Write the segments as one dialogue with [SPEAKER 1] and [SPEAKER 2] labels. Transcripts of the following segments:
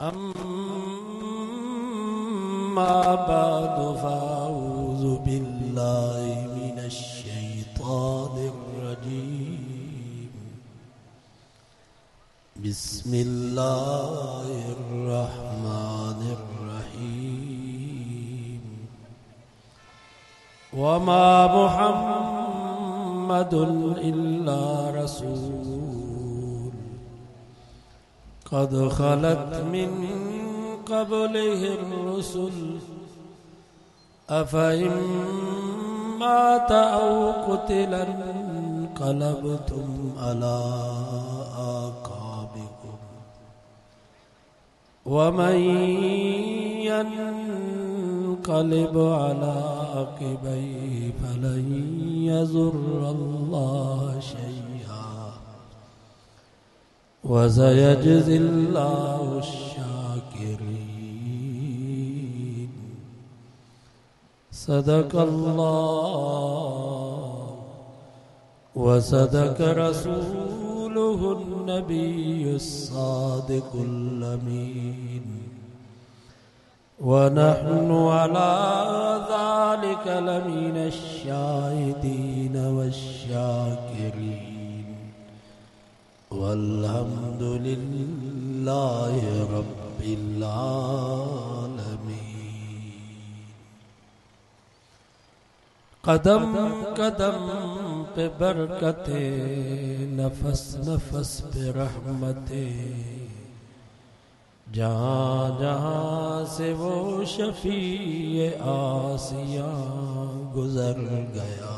[SPEAKER 1] अम्मा बादु फ़अऊज़ु बिल्लाहि मिनश शैतानिर रजीम। बिस्मिल्लाहिर रहमानिर रहीम। वमा मुहम्मदुन इल्ला रसूल क़द ख़लत मिन क़ब्लिहिर रुसुल अफ़इन मात औ क़ुतिला इंक़लबतुम अला आक़ाबिकुम वमन यन्क़लिब अला अक़बैहि फ़लन यज़ुर्रल्लाह शैआ वसयजज़िल्लाहु शाकिरीन। सदक़ल्लाहु व सदक़ रसूलुहुन नबियुस सादिक़ुल अमीन व नहनु अला ज़ालिका लमिनश शाहिदीन वश्शाकिरीन वल्हम्दुलिल्लाहि रब्बिल आलमीन। कदम कदम पे बरकते, नफस नफस पे रहमते, जहाँ जहाँ से वो शफीए आसिया गुजर गया,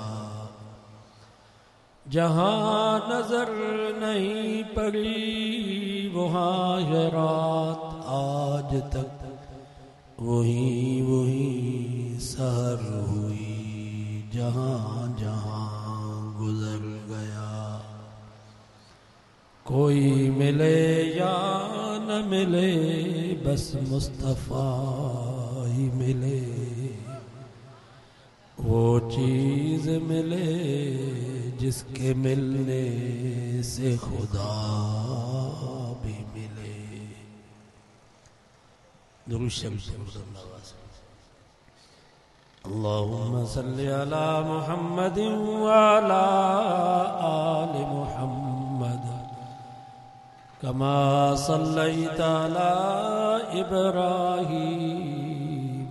[SPEAKER 1] जहाँ नजर नहीं पड़ी वहाँ है रात आज तक, वही वही सहर हुई जहाँ जहाँ गुजर गया। कोई मिले या न मिले बस मुस्तफ़ा ही मिले, वो चीज़ मिले जिसके मिलने से खुदा भी मिले। दुरूद शरीफ अल्लाहुम्मा सल्लि अला मुहम्मदिन व अला आलि मुहम्मद कमा सल्लैता अला इब्राहीम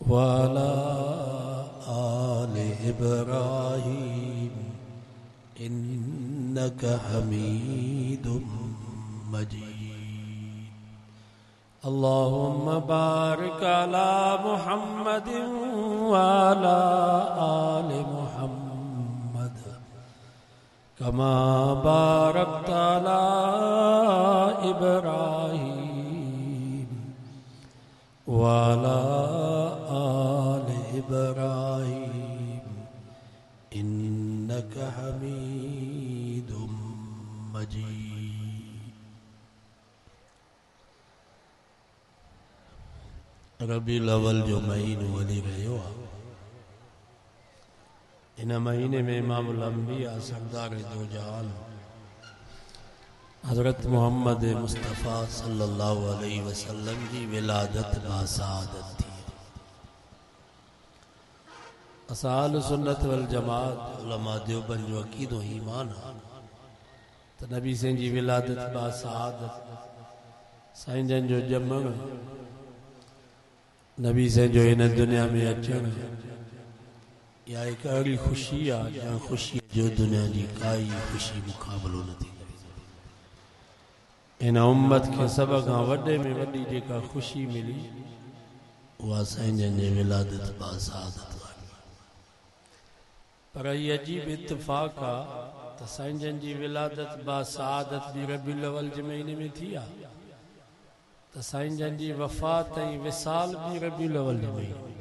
[SPEAKER 1] व अला आलि इब्राहीम इन्नका हमीदुम मजीद। अल्लाहुम्मा बारिक अला मुहम्मदिन व अला आलि मुहम्मद कमा बारकता अला इब्राहीम व अला आलि इब्राहीम इन्नका हमीदुम मजीद। रबीउल अव्वल जो महीनो वली रहियो आहे, इन महीने में इमामुल अंबिया सरदार दो जहान हज़रत मोहम्मद मुस्तफ़ा सल्लल्लाहु अलैहि वसल्लम जी विलादत बासआदत थी। असाल सुन्नत वल जमात उलमा देवबंद जो अक़ीदो ईमान है तो नबी से जी विलादत बासआदत, साईं जन जो जमण, नबी से जो इन दुनिया में अचण, या एक अड़ी खुशी आहे जहाँ खुशी जो दुनिया जी काई खुशी मुक़ाबलो न थी। इन उम्मत के सब खां वॾे में वॾी जेका खुशी मिली उहा साईं जन जे विलादत बासआदत वारी। पर ये अजीब इत्तिफ़ाक़ आहे त साईं जन जी विलादत बासआदत भी रबीउल अव्वल जे महीने में थी आहे, त साईं जन जी वफ़ात ऐं विसाल भी रबीउल अव्वल जे महीने में।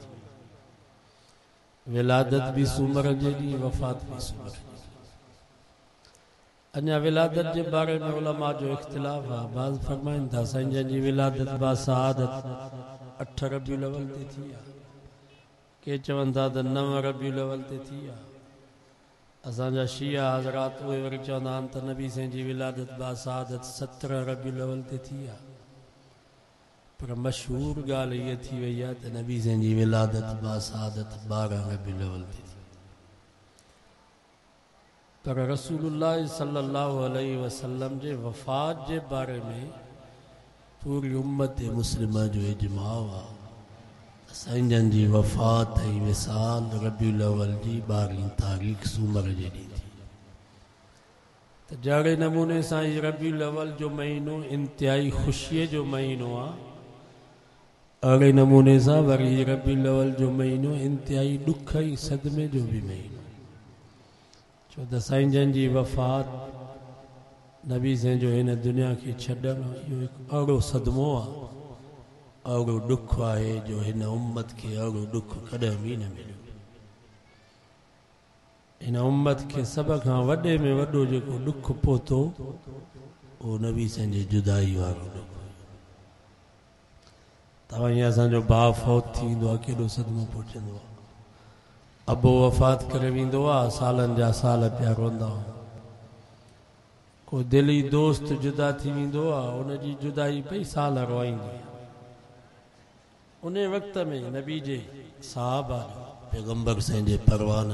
[SPEAKER 1] विलादत भी सूमर जे ॾींहुं, वफ़ात भी सूमर जे ॾींहुं। अञा विलादत जे बारे में उलमा जो इख्तिलाफ़ आहे। बाज़ फरमाइनि था साईं जन जी विलादत बासआदत 8 रबीउल अव्वल ते थी आहे, के चवनि था त 9 रबीउल अव्वल ते थी आहे। असांजा शिया हज़रात उहे वरी चवंदा आहिनि त नबी साईं जी विलादत बासआदत 17 रबीउल अव्वल ते थी आहे। पर मशहूर ॻाल्हि इहा थी वई आहे त नबी साईं जी विलादत बासादत 12 रबीउल अव्वल थी पर रसूलुल्लाह सल्लल्लाहु अलैहि वसल्लम जे वफ़ात जे बारे में पूरी उम्मत मुस्लिमा जो इजमा आहे साईं जन जी वफ़ात ऐं विसाल रबीउल अव्वल जी 12 तारीख़ सूमर जे ॾींहुं थी त जहिड़े नमूने सां ही रबीउल अव्वल जो महीनो इंतिहाई ख़ुशीअ जो महीनो आहे अहिड़े नमूने सां वरी रबीउल अव्वल जो महीनो इंतिहाई ॾुख ऐं सदमे जो बि महीनो छो त साईं जन जी वफ़ात नबी साईं जो हिन दुनिया खे छॾणु इहो हिकु अहिड़ो सदमो आहे अहिड़ो ॾुख आहे जो हिन उम्मत खे अहिड़ो ॾुख कॾहिं बि न मिलियो हिन उम्मत खे सभ खां वॾे में वॾो जेको ॾुख पहुतो उहो नबी साईं जी जुदाई वारो ॾुख तव्हां ईअं असांजो भाउ फौत थींदो आहे केॾो सदमो पहुचंदो आहे अबो वफ़ात करे वेंदो आहे सालनि जा साल पिया रोंदा को दिली दोस्त जुदा थी वेंदो आहे उनजी जुदाई पई साल रोईंदी उन वक़्त में नबी जे साहबा जो पैगंबर साईं जे परवान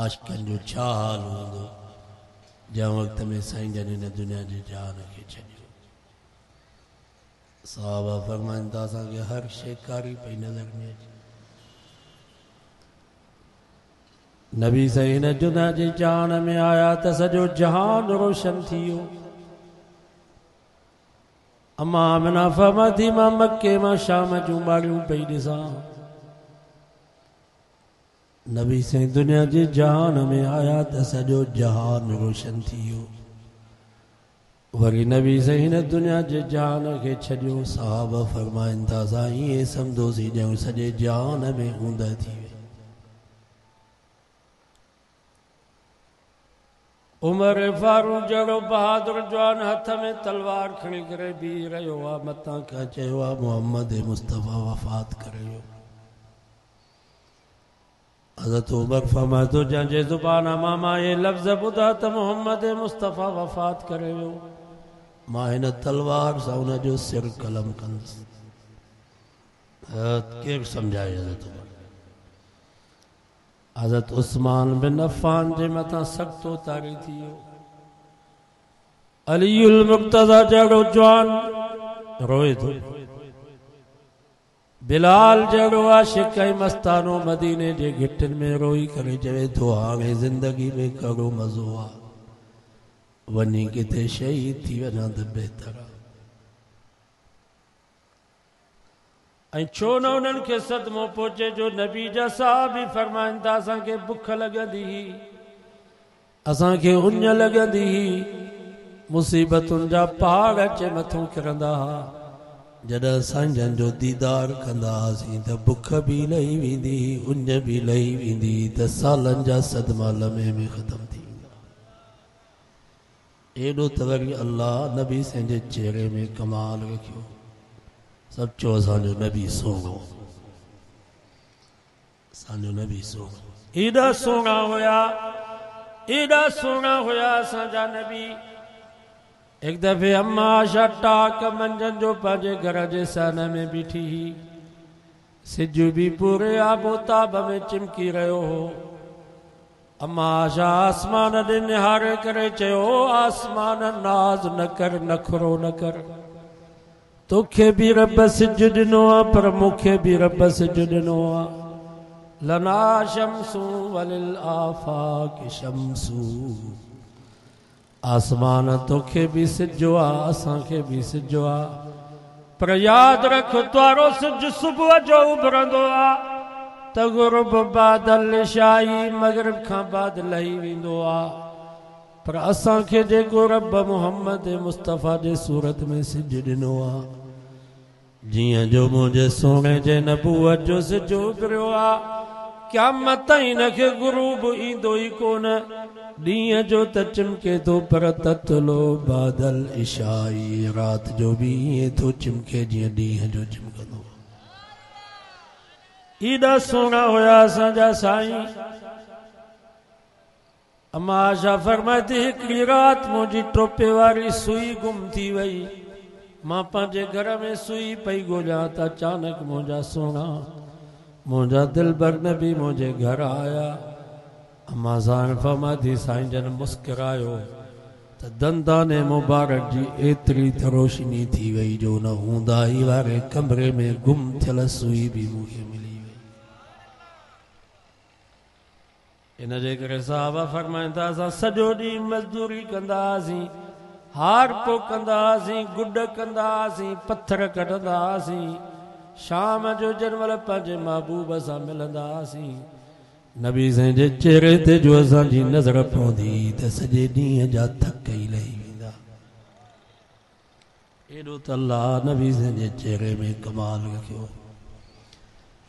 [SPEAKER 1] आशिक़नि जो छा हाल हूंदो जंहिं वक़्त में साईं जन हिन दुनिया जी जान खे छॾियो साहबा फरमाइनि था असांखे हर शइ कारी पई नज़र में अचे नबी साईं हिन दुनिया जी जान में आया त सॼो जहान रोशन थी वियो अम्मा आमिना फरमाती मां मके मां शाम जूं ॿाड़ियूं पई ॾिसां नबी साईं दुनिया जे जहान में आया त सॼो जहान रोशन थी वियो वरी नबी साईं हिन दुनिया जे जहान खे छॾियो साहबा फरमाइनि था असां ईअं सम्झोसीं ॼण सॼे जहान में ऊंदहि थी वई उमर फारूक जहिड़ो बहादुर जवान हथ में तलवार खणी करे बीह रहियो आहे मतां खां चयो आहे मोहम्मद मुस्तफ़ा वफ़ात करे वियो हज़रत उमर फरमाए थो जंहिंजे ज़ुबान मां ये लफ़्ज़ ॿुधा त मोहम्मद मुस्तफ़ा वफ़ात करे वियो मां हिन तलवार सां हुनजो सिर कलम कंदुसि केरु सम्झाए हज़रत उस्मान बिन अफ़ान जे मथां सख़्तो तारी थी वियो अलीउल मुर्तज़ा जहिड़ो जवान रोए थो बिलाल जहिड़ो आशिक़ ऐं मस्तानो मदीने जे घिटिन में रोई करे चवे थो हाणे ज़िंदगी में कहिड़ो मज़ो आहे वञी किथे शहीद थी वञा त बहितर आहे ऐं छो न उन्हनि खे सदमो पहुचे जो नबी जा साहबी फरमाइनि था असांखे बुख लॻंदी हुई असांखे उञ लॻंदी हुई मुसीबतुनि जा पहाड़ अचे मथां किरंदा हुआ जॾहिं साईं जन जो दीदार कंदा हुआसीं त बुख बि लही वेंदी उञ बि लही वेंदी त सालनि जा सदमा लम्हे में ख़तम थी वेंदा एॾो त वरी अल्लाह नबी साईं जे चेहरे में कमाल रखियो सब चो असांजो नबी सोनो असांजो नबी सोनो एॾा सोना हुया असांजा नबी एक दफ़े अम्मा आशा टाक मंझंदि जो पंहिंजे घर जे सन में बीठी हुई सिज बि पूरे आबोताब में चिमकी रहियो हो अम्मा आशा आसमान ॾे निहारे करे चयो आसमान नाज़ न कर नखरो न कर तोखे भी रब सिज ॾिनो आहे पर मूंखे भी रब सिज ॾिनो आहे लना शम्सू वलिल आफाक शम्सू आसमान तोखे भी सिजो आहे असांखे भी सिजो आहे पर यादि रख तुआरो सिज सुबुह जो उभरंदो आहे त गुरुब बादल शाही मगरिब खां बाद लही वेंदो आहे पर असांखे जेको रब मोहम्मद मुस्तफ़ा जे सूरत में सिज ॾिनो आहे जियां जो मुंहिंजे सोने जे नबूअत जो सिज उभरियो आहे क़यामत ताईं हिनखे गुरूब ईंदो ई कोन ॾींहं जो त चिमके थो पर ततलो बादल इशाई रात जो भी ईअं थो चिमके जीअं ॾींहं जो चिमकंदो एॾा सोना हुया असांजा साईं अम्मा आशा फरमाए थी हिकिड़ी रात मुंहिंजी टोपे वारी सुई गुम थी वई मां पंहिंजे घर में सुई पई ॻोल्हियां त अचानक मुंहिंजा सोना मुंहिंजा दिलबर नबी मुंहिंजे घर आया। अम्मा ज़ान फरमाती साईं जन मुस्कुरायो त दंदाने मुबारक जी एतिरी त रोशनी थी वई जो न हूंदा ई वारे कमरे में गुम थियल सुई भी मूंखे मिली वई। इन जे करे साहबा फरमाइनि था असां सॼो ॾींहुं मज़दूरी कंदा हुआसीं, हार पोखंदा हुआसीं, गुड कंदा हुआसीं, पत्थर कढंदा हुआसीं, शाम जो जनमल पंहिंजे महबूब सां मिलंदा हुआसीं। नबी साईं जे चेहरे ते जो असांजी नज़र पवंदी त सॼे ॾींहं जा थक ई लही वेंदा। एॾो त अल्लाह नबी साईं जे चेहरे में कमाल रखियो।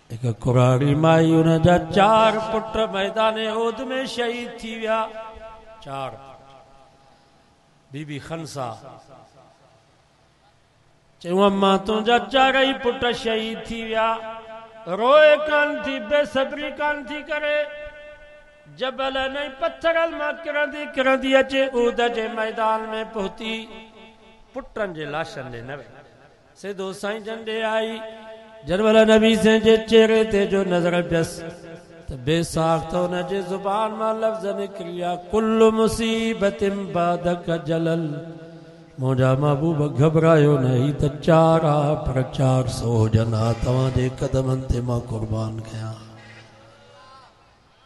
[SPEAKER 1] हिकु कुराड़ी माई हुन जा 4 पुट मैदान ओद में शहीद थी विया। 4 बीबी खनसा चयूं अम्मा तुंहिंजा 4 ई पुट शहीद थी विया। रोए कान थी, बेसब्री कान थी करे, जबल नहीं पत्थर मां किरंदी किरंदी अचे ऊद जे मैदान में पहुती। पुटन जे लाशन ने न सिधो साईं जन ॾे आई। जनमल नबी साईं जे चेहरे ते जो नज़र पियस त बेसाख्त हुन जे ज़ुबान मां लफ़्ज़ निकिरिया कुल्लु मुसीबतिन बादक जलल। मुंहिंजा महबूब घबरायो न, ही त 4 आ पर 400 हुजनि हा, तव्हांजे कदमनि ते मां कुर्बान कयां।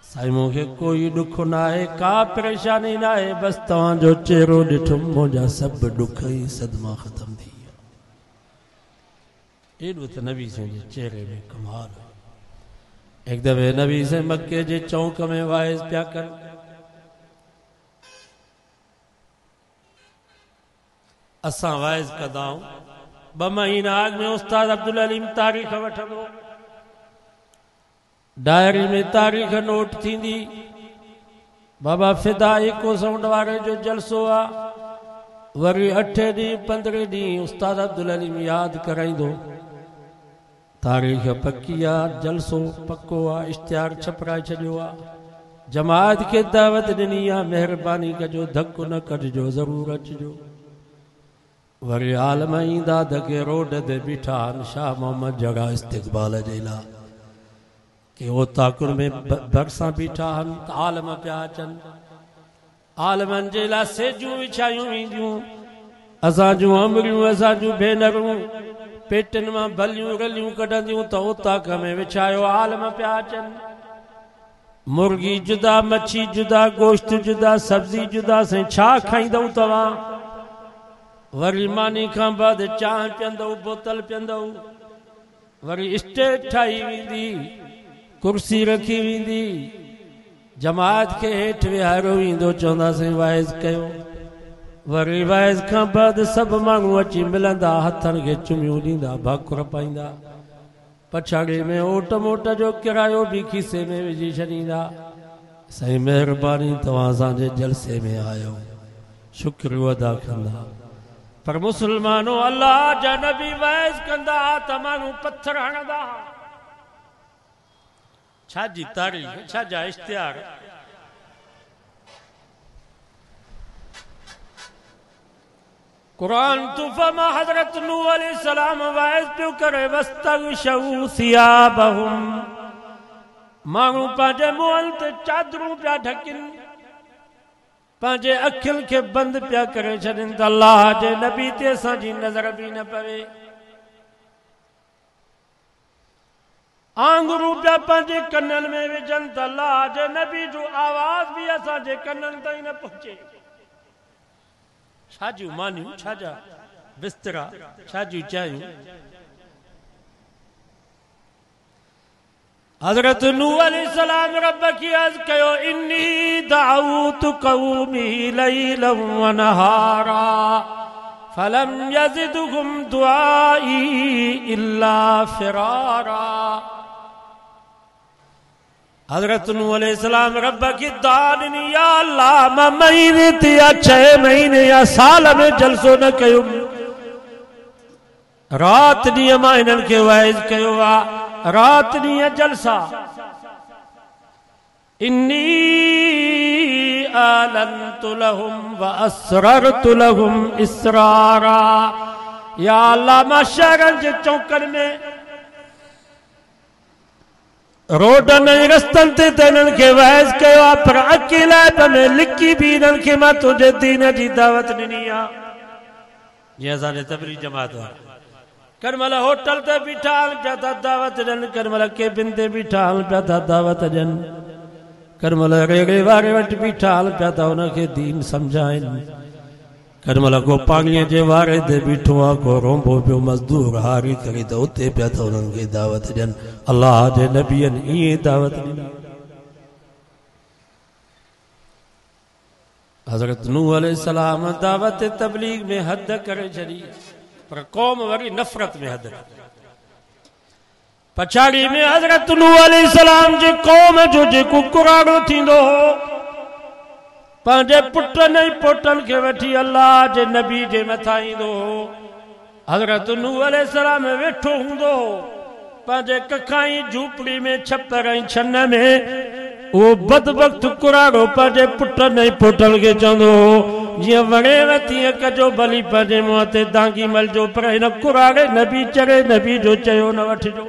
[SPEAKER 1] साईं मूंखे कोई ॾुख न आहे, का परेशानी न आहे, बसि तव्हांजो चेहरो ॾिठुमि मुंहिंजा सभु ॾुख ई सदमा ख़तम थी विया। एॾो त नबी साईं जे चेहरे में कमाल। एक दफ़े नबी साईं मक्के जे चौक में वाइज़ पिया कनि। असां वाइज़ कंदा आहियूं, 2 महीना अॻु में उस्ताद अब्दुल अलीम तारीख़ वठंदो, डायरी में तारीख़ नोट थींदी। बाबा फिदा इको साउंड वारे जो जलसो आहे, वरी 8 ॾींहं 15 ॾींहं उस्ताद अब्दुल अलीम यादि कराईंदो तारीख़ पक्की आहे, जलसो पक्को आहे, इश्तिहार छपराए छॾियो आहे, जमात खे दावत ॾिनी आहे, महिरबानी कजो, धकु न कढिजो, ज़रूरु अचिजो। वरी आलम ईंदा धके रोड ते बीठा आहिनि शाह मोहम्मद जगह इस्तक़बाल जे लाइ, कि वो ताकुर में भरसां बीठा आहिनि त आलम पिया अचनि। आलमनि जे लाइ सेजूं विछायूं वेंदियूं, असां जूं अमरियूं, असां जूं भेनरूं पेटनि मां भलियूं रलियूं कढंदियूं त उताक में विछायो, आलम पिया अचनि। मुर्गी जुदा, मच्छी जुदा, गोश्त जुदा, सब्जी जुदा, साईं छा खाईंदव तव्हां? वरी मानी खां बाद चांहि पीअंदव, बोतल पीअंदव, वरी स्टेज ठाही वेंदी, कुर्सी रखी वेंदी, जमात खे हेठि विहारियो वेंदो, चवंदासीं वाइज़ कयो। वरी वाइज़ खां बाद सभु माण्हू अची मिलंदा, हथनि खे चुमियूं ॾींदा, भाकुर पाईंदा, पछाड़ी में ओट मोट जो किरायो भी खीसे में विझी छॾींदा। साईं महिरबानी तव्हां असांजे जलसे में आयो, शुक्र अदा कंदा। पर मुसलमानों अल्लाह जा नबी वाइज़ कंदा त माण्हू पत्थर हणंदा। छा जी तारीख़, छा जा इश्तिहार। कुरान तूफ़ा मां हज़रत नूह अलैहिस्सलाम वाइज़ पियो करे वस्तग़शऊ सियाबहुम। माण्हू पंहिंजे मुंहनि ते चादरूं पिया ढकिन, पंहिंजे अखियुनि खे बंदि पिया करे छॾनि त अल्लाह जे नबी ते असांजी नज़र बि न पवे। आंगुरूं पिया पंहिंजे कननि में विझनि त अल्लाह जे नबी जो आवाज़ बि असांजे कननि ताईं न पहुचे। छा जूं मानियूं, छा जा बिस्तरा, छा जूं चायूं। हज़रत नूह अलैहिस्सलाम रब की अर्ज़ कयो इन्नी दअउतु कौमी लैलन व नहारा फलम यज़िदहुम दुआई इल्ला फिरारा। हज़रत नूह अलैहिस्सलाम रब की दानी या अल्लाह मां महीने ते या 6 महीने या साल में जलसो न कयो, रात ॾींहं मां हिननि खे वाइज़ कयो आहे, रात ॾींहं जलसा। इन्नी आलनतु लहुम व असररतु लहुम इसरारा। या अल्लाह मां शहरनि जे चौकनि में रोडनि ऐं रस्तनि ते त इन्हनि खे वहज़ कयो आहे, पर अकेलाइप में लिकी बि इन्हनि खे मां तुंहिंजे दीन जी दावत ॾिनी आहे। जीअं असांजे तबलीग जमात वारा कर महिल होटल ते बीठा हल पिया था दावत ॾियनि, कर महिल केबिन ते बीठा हल पिया था दावत ॾियनि, कर महिल रेड़े वारे वटि बीठा हल पिया था हुनखे दीन सम्झाइनि, कर महिल को पाणीअ जे वारे ते बीठो आहे, को रोंबो पियो मज़दूर हारी करे त उते पिया था हुननि खे दावत ॾियनि। अल्लाह जे नबीअनि ईअं दावत ॾिनी। हज़रत नूह अलैहिस्सलाम दावत तबलीग में हद करे छॾी, पर कौम वरी नफ़रत में हद। पछाड़ी में हज़रत नूह अलैहिस्सलाम जी कौम जो जेको कुराड़ो थींदो हो, पंहिंजे पुटनि ऐं पोटनि खे वठी अल्लाह जे नबी जे मथां ईंदो हो। हज़रत नूह अलैहिस्सलाम वेठो हूंदो हो पंहिंजे कखाई झूपड़ी में छपर ऐं छन में, वो बदबख्त कुराड़ो पंहिंजे पुटनि ऐं पोटनि खे चवंदो हो जीअं वणेव तीअं कजो, भली पंहिंजे मुंहं ते दांगी मलजो, पर हिन कुराड़े नबी चरे नबी जो चयो न वठिजो।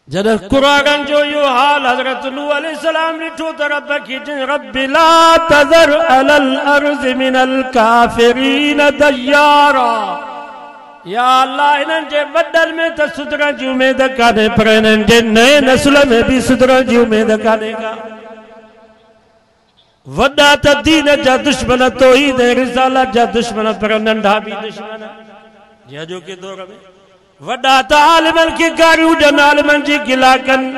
[SPEAKER 1] जॾहिं कुराड़नि जो इहो हाल हज़रत नूह अलैहिस्सलाम ॾिठो त रब खे रब्बि ला तज़र अलल अर्ज़ि मिनल काफ़िरीन दय्यारा, या अल्लाह इन्हनि जे वॾनि में त सुधरण जी उमेद कान्हे, पर इन्हनि जे नए नस्ल में बि सुधरण जी उमेद कान्हे का। वॾा त दीन जा दुश्मन, तौहीद ऐं रिसालत जा दुश्मन, पर नंढा बि दुश्मन। जीअं अॼोके दौर में वॾा त आलिमनि खे गारियूं ॾियनि, आलिमनि जी गिला कनि,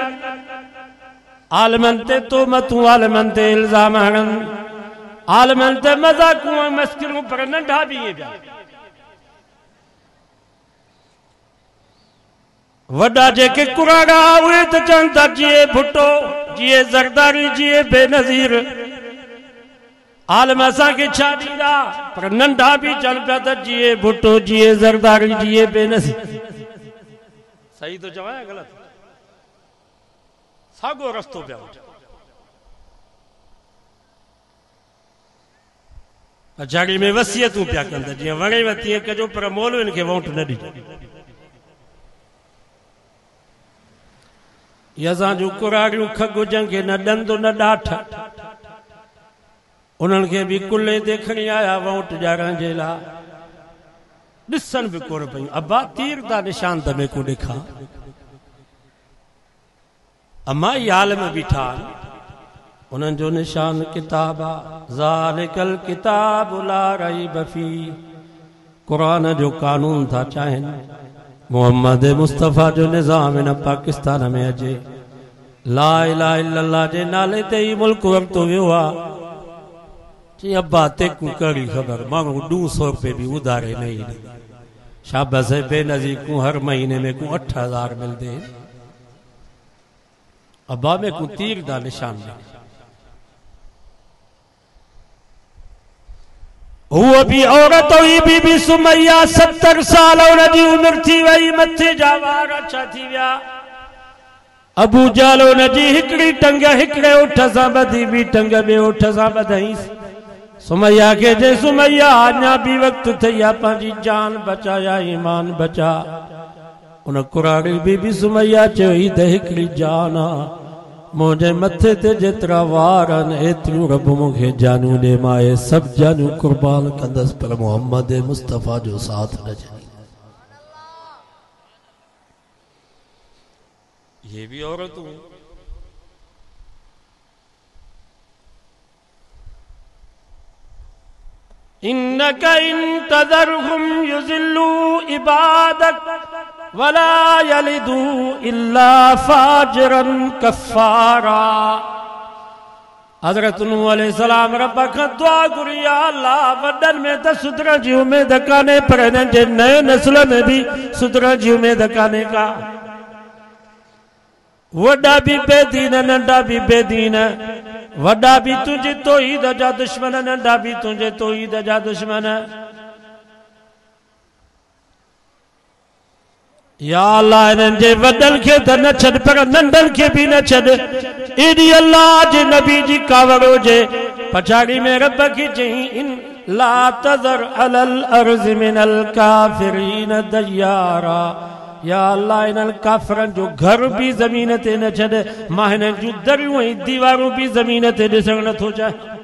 [SPEAKER 1] आलिमनि ते तोहमतूं, आलिमनि ते इल्ज़ाम हणनि, आलिमनि ते मज़ाक़ूं ऐं मस्किरूं, पर नंढा बि इएं पिया। वॾा जेके कुराड़ा उहे त चवनि था जिए भुट्टो, जिए ज़रदारी, जिए बेनज़ीर, आलिम असांखे छा ॾींदा, पर नंढा बि चवनि पिया त जिए भुट्टो, जिए ज़रदारी, जिए बेनज़ीर। सही तो चवां या ग़लति? साॻियो रस्तो पिया वठनि। पछाड़ी में वसियतूं पिया कनि त जीअं वणेव तीअं कजो, पर मौलवियुनि खे वोट न ॾिजो। इहे असां जूं कुराड़ियूं खगुजनि खे न ॾंद न ॾाठ, उन्हनि खे बि कुल्ले ते खणी आया वोट ॾियारण जे लाइ, ॾिसनि बि कोन पयूं। अब्बा तीर था निशान त में को ॾेखा, अम्मा ई आलिम बीठा आहिनि, उन्हनि जो निशान किताब आहे। ज़ालिकल किताब ला रैब फी, क़ुरान जो कानून था चाहिनि, मोहम्मद मुस्तफ़ा जो निज़ाम हिन पाकिस्तान में अचे। ला इलाहा इल्लल्लाह जे नाले ते ई मुल्क वरितो वियो आहे। चई अब्बा ते को कड़ी ख़बर, माण्हू 200 रुपए भी उधारे नहीं ॾे। शाबाश बेनज़ीर को हर महीने में को 8000 मिलते हैं। अब्बा में को तीर दा निशान नहीं। वो भी औरत हुई बीबी सुमैया, 70 साल उनजी उम्र थी वई, मथे जा वार अच्छा थी विया। अबू जहल उनजी हिकड़ी टंग हिकड़े उठ सां ॿधी, ॿी टंग ॿिए उठ सां ॿधाईंसि। सुमैया के जे सुमैया अञा भी वक्त थी आहे, पंहिंजी जान बचा या ईमान बचा। उन कुराड़ी बीबी सुमैया चयो ही त हिकड़ी जान आहे, मुंहिंजे मथे ते जेतिरा वार आहिनि एतिरियूं रब मूंखे जानू ॾे, मां इहे सभु जानू कुर्बान कंदसि, पर मोहम्मद मुस्तफ़ा जो साथ न छॾी। ये भी औरतूं इन्नका इंतज़रहुम युज़िल्लू इबादक वला यलिदू इल्ला फाजिरन कफ़ारा। हज़रत नूह अलैहिस्सलाम रब खां दुआ घुरी, या अल्लाह वॾनि में त सुधरण जी उमेद कान्हे, पर हिननि जे नए नस्ल में भी सुधरण जी उमेद कान्हे का। वॾा भी बेदीन, नंढा भी बेदीन, वॾा भी तुंहिंजी तौहीद जा दुश्मन, नंढा भी तुंहिंजे तौहीद जा दुश्मन। या अल्लाह इन्हनि जे वॾनि खे त न छॾ पर नंढनि खे बि न छॾ। एॾी अल्लाह जे नबी जी कावड़ हुजे। पछाड़ी में रब खे चई इन ला तज़र अलल अर्ज़ मिनल काफ़िरीन दय्यारा। या अल्लाह इन्हनि काफ़िरनि जो घर भी ज़मीन ते न छॾ। मां हिननि जूं दरियूं ऐं दीवारूं भी ज़मीन ते ॾिसण नथो चाहे।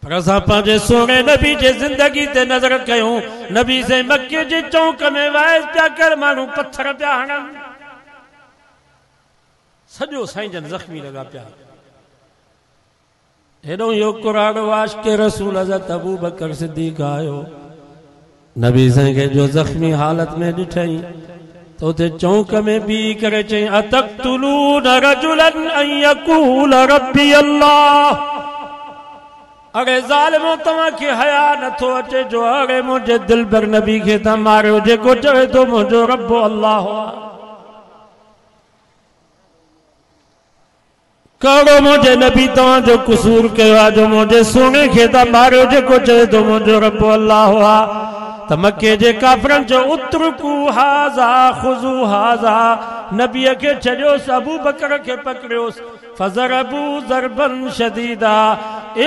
[SPEAKER 1] पर असां पंहिंजे सोने नबी जे ज़िंदगी ते नज़र कयूं। नबी से मक्के जे चौक में वाइस पिया कर माण्हू पत्थर पिया हणनि। सॼो साईं जन ज़ख्मी लॻा पिया। हेॾो इहो क़ुरान वाश के रसूल हज़रत अबू बकर सिद्दीक़ आयो। नबी साईं खे जो ज़ख्मी हालत में ॾिठई त उते चौक में बीह करे चई अतक़्तुलून रजुलन अन यक़ूल रब्बी अल्लाह। अरे ज़ालिमो तव्हां खे हया नथो अचे जो अरे मुंहिंजे दिलबर नबी खे त मारियो जेको चवे थो मुंहिंजो रब अल्लाह आहे। कहिड़ो मुंहिंजे नबी तव्हांजो कसूर कयो आहे जो मुंहिंजे सोने खे त मारियो जेको चवे थो मुंहिंजो रब अल्लाह आहे। त मके जे काफ़िरनि जो उतरकू हाज़ा खुज़ू हाज़ा। नबीअ खे छॾियोसि अबू बकर खे पकड़ियोसि फज़रबू ज़रबन शदीदा।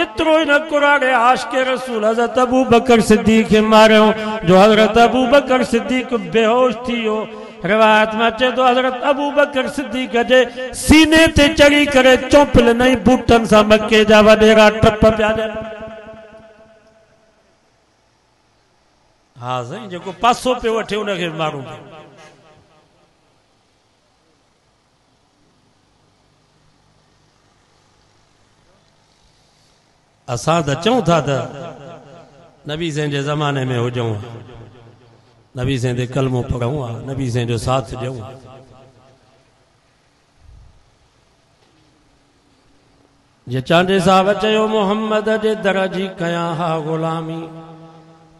[SPEAKER 1] एतिरो इन क़ुरान आशिक़े रसूल हज़रत अबू बकर सिद्दीक़ खे मारियो जो हज़रत अबू बकर सिद्दीक़ बेहोश थी वियो। रिवायत में अचे तो हज़रत अबू बकर सिद्दीक़ जे सीने ते चढ़ी करे चौंपल नहीं बूटन सां मक्के जा वॾेरा टप पिया ॾियनि। हाँ साईं जेको पासो पियो वठे उनखे मारूं। असां त चऊं था त नबी साईं जे ज़माने में हुजूं, नबी साईं ते कलमो पढ़ूं, नबी साईं जो साथ ॾियूं। जे चांडे साहब चयो मोहम्मद जे दर जी कयां हा ग़ुलामी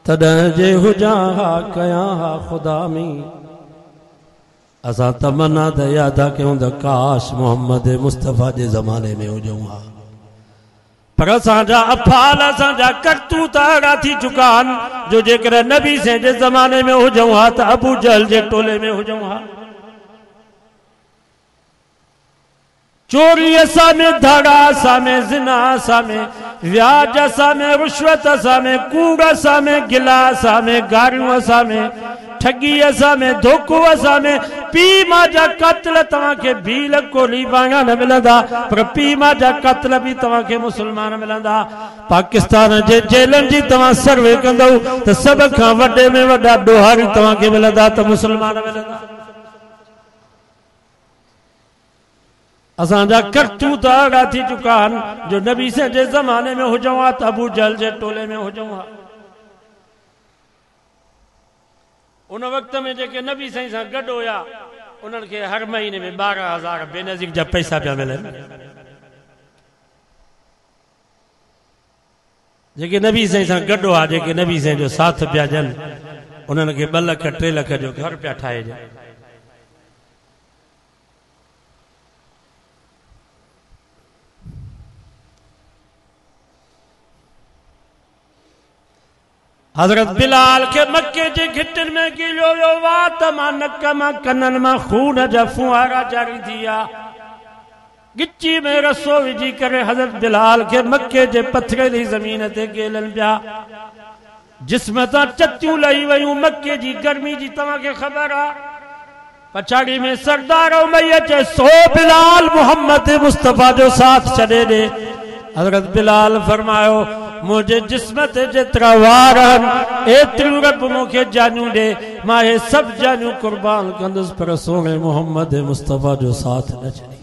[SPEAKER 1] तॾहिं जे हुजां हा कयां हा ख़ुदा में। असां तमन्ना त याद कयूं त काश मोहम्मद मुस्तफ़ा जे ज़माने में हुजूं हा। पर असांजा अफ़ाल असांजा करतूत अहिड़ा थी चुका आहिनि जो जेकर नबी साईं जे ज़माने में हुजूं हा त अबू जहल जे टोले में हुजूं हा। चोरी असां में, धाड़ा असां में, ज़िना असां में, व्याज असां में, रुश्वत असां में, कूड़ असां में, गिला असां में, गारियूं असां में, ठगी असां में, धोखो असां में। पी मां जा क़त्ल तव्हांखे भील कोली वांगा न मिलंदा पर पी मां जा क़त्ल भी तव्हांखे मुसलमान मिलंदा। पाकिस्तान जे जेलनि जी तव्हां सर्वे कंदव त सभ खां वॾे में वॾा ॾोहारी तव्हांखे मिलंदा त मुसलमान मिलंदा। असांजा करतूत अहिड़ा थी चुका आहिनि जो नबी साईं जे ज़माने में हुजूं हा त अबू जहल जे टोले में हुजूं हा। उन वक्त में जेके नबी साईं सां गॾु हुया उन्हनि खे हर महीने में 12,000 बेनज़ीर जा पैसा पिया मिलनि। जेके नबी साईं सां गॾु हुआ, जेके नबी साईं जो साथ पिया ॾियनि उन्हनि खे 2 लाख 3 लाख जो घर पिया ठाहे ॾियनि। हजरत बिलाल के मक्के जे घिटन में गिलो वियो वा त मां नक मां कनन मां खून जा फुहारा जारी थिया। गिची में रसो विझी करे हजरत बिलाल के मक्के जे पथरेली ज़मीन ते गेलन पिया। जिस्म तां चतियूं लही वयूं। मक्के जी गर्मी जी तव्हांखे ख़बर आहे। पछाड़ी में सरदार उमैया चए सो बिलाल मोहम्मद मुस्तफ़ा जो साथ छॾे ॾे। हजरत बिलाल फरमायो मुझे जिस्म ते जेतिरा वार आहिनि एतिरियूं रब मूंखे जानियूं ॾे, मां हे सभु जानियूं कुर्बान कंदुसि पर सोने मोहम्मद मुस्तफ़ा जो साथ न छॾी।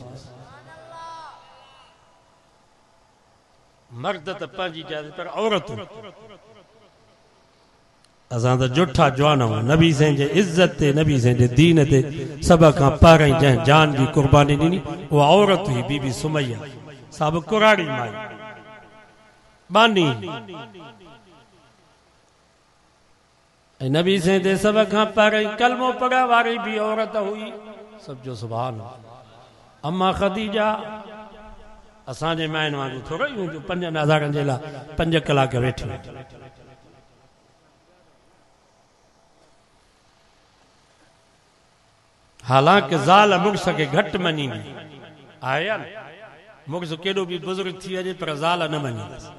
[SPEAKER 1] मर्द त पंहिंजी जाइ पर औरतूं असां त जुठा जवान आहियूं। नबी साईं जे इज़त ते, नबी साईं जे दीन ते सभ खां पहिरीं जंहिं जान जी कुर्बानी ॾिनी उहा औरत हुई बीबी सुमैया साहिब कुराड़ी माई बानी। नबी साईं ते सभ खां पहिरीं कलमो पढ़ण वारी भी औरत हुई। सब जो सुभान अल्लाह। अम्मा खदीजा असांजे माइनि वांगुरु थोरो यूं जो 5 हज़ारनि जे लाइ 5 कलाक वेठी हालांकि ज़ाल मुड़स खे घटि मञींदी आहे या न मुड़स केॾो बि बुज़ुर्ग थी वञे पर ज़ाल न मञींदसि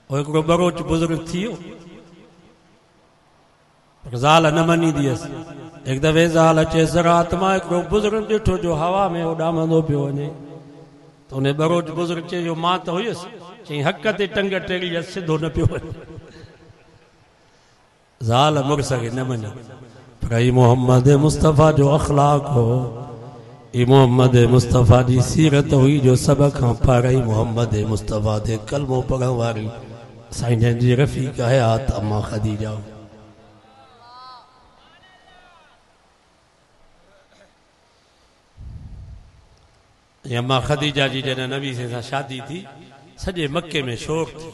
[SPEAKER 1] उहो हिकिड़ो बरोच बुज़ुर्ग थी वियो पर ज़ाल न मञींदी हुअसि हिकु दफ़े ज़ाल चएसि रात मां हिकिड़ो बुज़ुर्ग ॾिठो जो हवा में उॾामंदो पियो वञे त उन बरोच बुज़ुर्ग चयो मां त हुयुसि चई हक़ ते टंग टेड़ी सिधो न पियो वञे ज़ाल मुड़स खे न मञी पर ही मोहम्मद मुस्तफ़ा जो अख़लाक हो ही मोहम्मद मुस्तफ़ा जी सीरत हुई जो सब खां पहिरीं मोहम्मद मुस्तफ़ा ते कलमो पढ़ण वारी साईं जन जी रफ़ीक हयात अम्मा ख़दीजा अम्मा ख़दीजा जी जॾहिं नबी सां शादी थी सॼे मके में शोर थी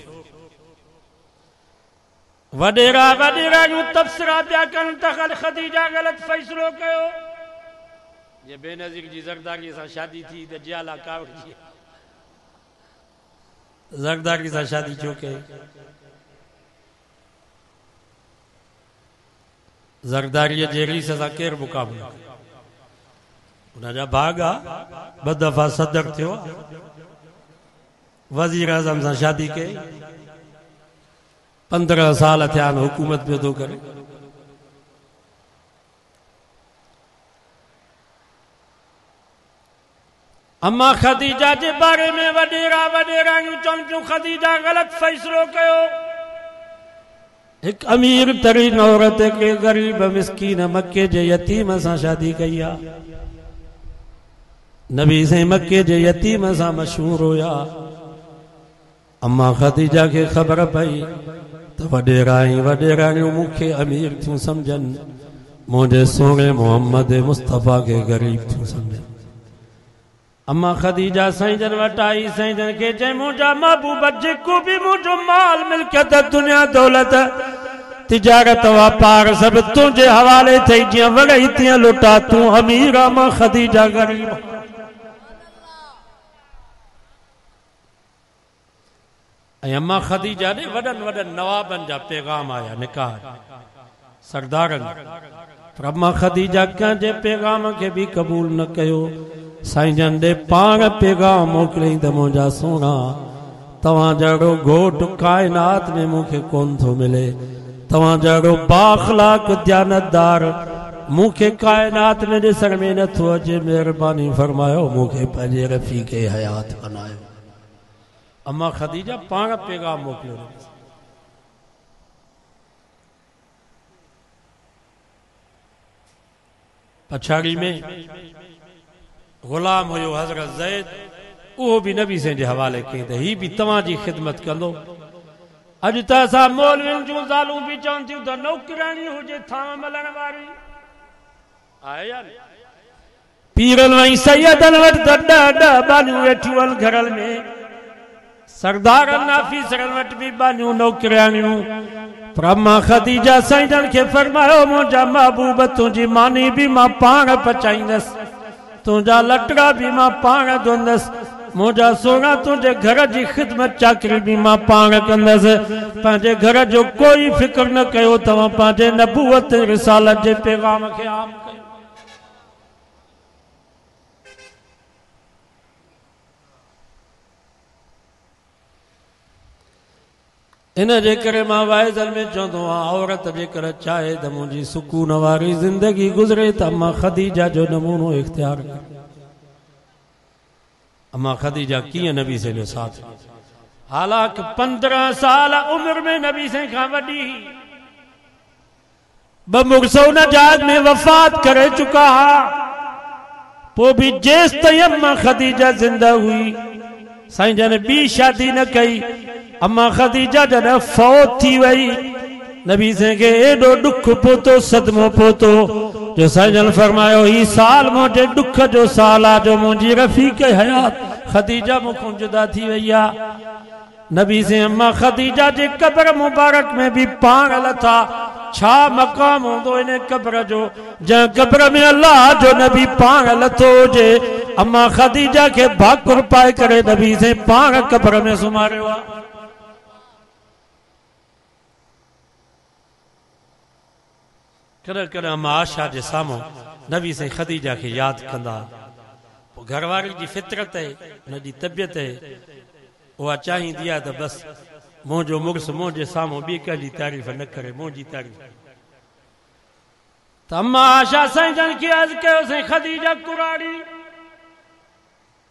[SPEAKER 1] वडेरा वडेरा यूं तबसरा पिया कनि त ख़दीजा ग़लति फ़ैसिलो कयो ये बेनज़ीर जी ज़रदारी सां शादी थी त जियाला कावड़ जी ज़रदारी सां शादी छो कई ज़रदारीअ जे रीस सां केरु मुक़ाबिलो उनजा भागा 2 दफ़ा सदर थियो वज़ीर आज़म सां शादी कई 15 साल थिया आहिनि हुकूमत पियो थो करे अम्मा ख़दीजा जे बारे में वडेरा वडेरा यूं चवनि पियूं ख़दीजा ग़लति फ़ैसिलो कयो हिकु अमीर तरीन औरत के ग़रीब मिस्कीन मके जे यतीम सां शादी कई आहे नबी साईं मके जे यतीम सां मशहूर हुया अम्मा ख़दीजा खे ख़बर पई त वडेरा मूंखे अमीर थियूं सम्झनि मुंहिंजे सोणे मोहम्मद मुस्तफ़ा खे ग़रीब थियूं सम्झनि अम्मा ख़दीजा साईं जन वटि आई साईं जन खे चई मुंहिंजा महबूब जेको बि मुंहिंजो माल मिल्कियत दुनिया दौलत तिजारत वापार सभु तुंहिंजे हवाले थई जीअं वड़ई तीअं लुटा तूं अमीर अम्मा ख़दीजा ग़रीब ऐं अम्मा ख़दीजा ने वॾनि नवाबनि जा पैगाम आया निकाह सरदारनि पर अम्मा ख़दीजा कंहिंजे पैगाम खे बि क़बूल न कयो साईं जन ॾे पाण पैगाम मोकिलियईं त मुंहिंजा सोना तव्हां जहिड़ो घोट काइनात में मूंखे कोन थो मिले तव्हां जहिड़ो बाख़लाक दयानतदार मूंखे काइनात में ॾिसण में नथो अचे महिरबानी फरमायो मूंखे पंहिंजे रफ़ीक़ हयात बनायो अम्मा ख़दीजा पाण पैगाम मोकिलियो पछाड़ी में ग़ुलाम हुयो हज़रत ज़ैद उहो बि नबी साईं जे हवाले कई त ही बि तव्हांजी ख़िदमत कंदो अॼु त असां मौलवियुनि जूं ज़ालूं बि चवनि थियूं त नौकराणी हुजे थां मलण वारी आहे या पीरनि ऐं सैयदनि वटि त 10 बालियूं वेठियूं आहिनि घरनि में सरदारनि नाफ़ीसरनि वटि बि बालियूं नौकराणियूं पर अम्मा ख़दीजा साईं जन खे फरमायो मुंहिंजा महबूब तुंहिंजी मानी बि मां पाण पचाईंदसि तुंहिंजा लटड़ा भी मां पाण धोंदसि मुंहिंजा सोना तुंहिंजे घर जी ख़िदमत चाकरी भी मां पाण कंदसि पंहिंजे घर जो कोई फिक्र न कयो तव्हां पंहिंजे नबूवत रिसालत जे पैगाम खे आम कयो इन जे करे मां वाइज़ल में चवंदो आहियां औरत जेकर चाहे त मुंहिंजी सुकून वारी ज़िंदगी गुज़रे त अम्मा ख़दीजा जो नमूनो इख्तियार करे अम्मा ख़दीजा कीअं नबी साईं जो साथ हालांकि 15 साल उम्र में नबी साईं खां वॾी 2 मुड़स उन जहाज में वफ़ात करे चुका हा पोइ बि जेसि ताईं अम्मा ख़दीजा ज़िंदा हुई साईं जन ॿी शादी न कई अम्मा ख़दीजा जॾहिं फौत थी वई नबी साईं खे एॾो ॾुख पहुतो सदमो पहुतो जो साईं जन फरमायो ही साल मुंहिंजे ॾुख जो साल आहे जो मुंहिंजी रफ़ीक़ हयात ख़दीजा मूंखां जुदा थी वई आहे नबी साईं अम्मा ख़दीजा जे क़ब्र मुबारक में बि पाण लथा छा मकाम होंदो इन कब्र जो जं कब्र में अल्लाह जो नबी पाण लथो जे अम्मा खदीजा के भाकुर पाए करे नबी से पाण कब्र में सुमारियो आ। कॾहिं कॾहिं अम्मा आशा जे साम्हूं नबी से खदीजा के याद कंदा घरवारी जी फितरत है उनकी तबियत है वह चाहींदी आहे त बस मुंहिंजो मुड़ुसु मुंहिंजे साम्हूं ॿी कंहिंजी तारीफ़ न करे मुंहिंजी तारीफ़। त अम्मा आशा साईं जन खे अर्ज़ु कयो साईं खदीजा कुराड़ी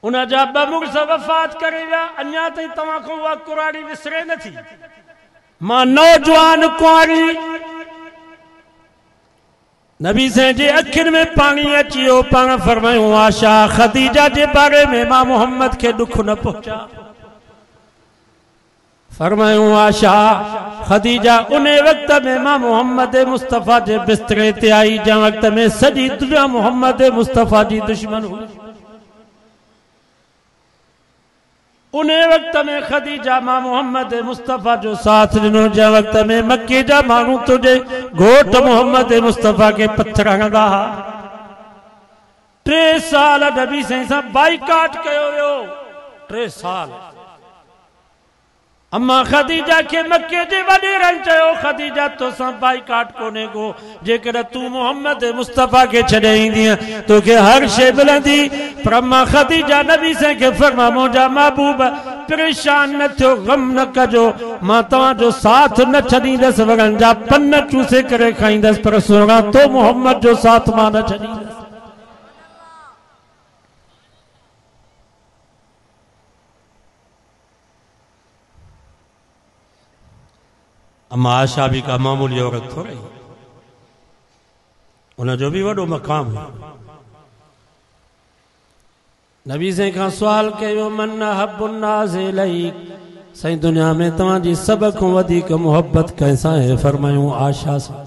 [SPEAKER 1] उनजा ॿ मुड़ुस वफ़ात करे विया अञा ताईं तव्हां खां उहा कुराड़ी विसरे नथी। मां नौजवान कुंवारी नबी से जे अखियुनि में पानी अची वियो पाण फरमायूं आशा खदीजा जे बारे में मां मोहम्मद के दुख न पहुंचा। फरमायूं आशा खदीजा उन वक्त में मां मोहम्मद मुस्तफ़ा जे बिस्तरे ते आई जंहिं वक्त में सॼी दुनिया मोहम्मद मुस्तफ़ा जी दुश्मन हुई। उन वक्त में खदीजा मां मोहम्मद मुस्तफ़ा जो साथ ॾिनो जंहिं वक्त में मक्के जा माण्हू तुझे घोट मोहम्मद मुस्तफ़ा के पत्थर हणंदा हुआ। 3 साल नबी साईं सां बाइकाट कयो वियो 3 साल। अम्मा खदीजा के मक्के जे वॾेरनि चयो खदीजा तोसां बाइकाट कोन्हे को जेकॾहिं तूं मोहम्मद मुस्तफ़ा के छॾे ईंदीअ तोखे हर शइ मिलंदी। पर अम्मा खदीजा नबी साईं खे फरमा मुंहिंजा महबूब परेशान न थियो गम न कजो मां तव्हांजो साथ न छॾींदसि वणनि जा पन चूसे करे खाईंदसि पर सुहिणा तो मोहम्मद जो साथ मां न छॾींदसि। अम्मा आशा भी का मामूली औरत थोड़ी उनजो भी वॾो मकाम है। नबी साईं खां सवाल कयो मन हब्बुन्नास इलैक साईं दुनिया में तव्हांजी सभ खां वधीक मोहब्बत कंहिंसां आहे। फरमायूं आशा सां।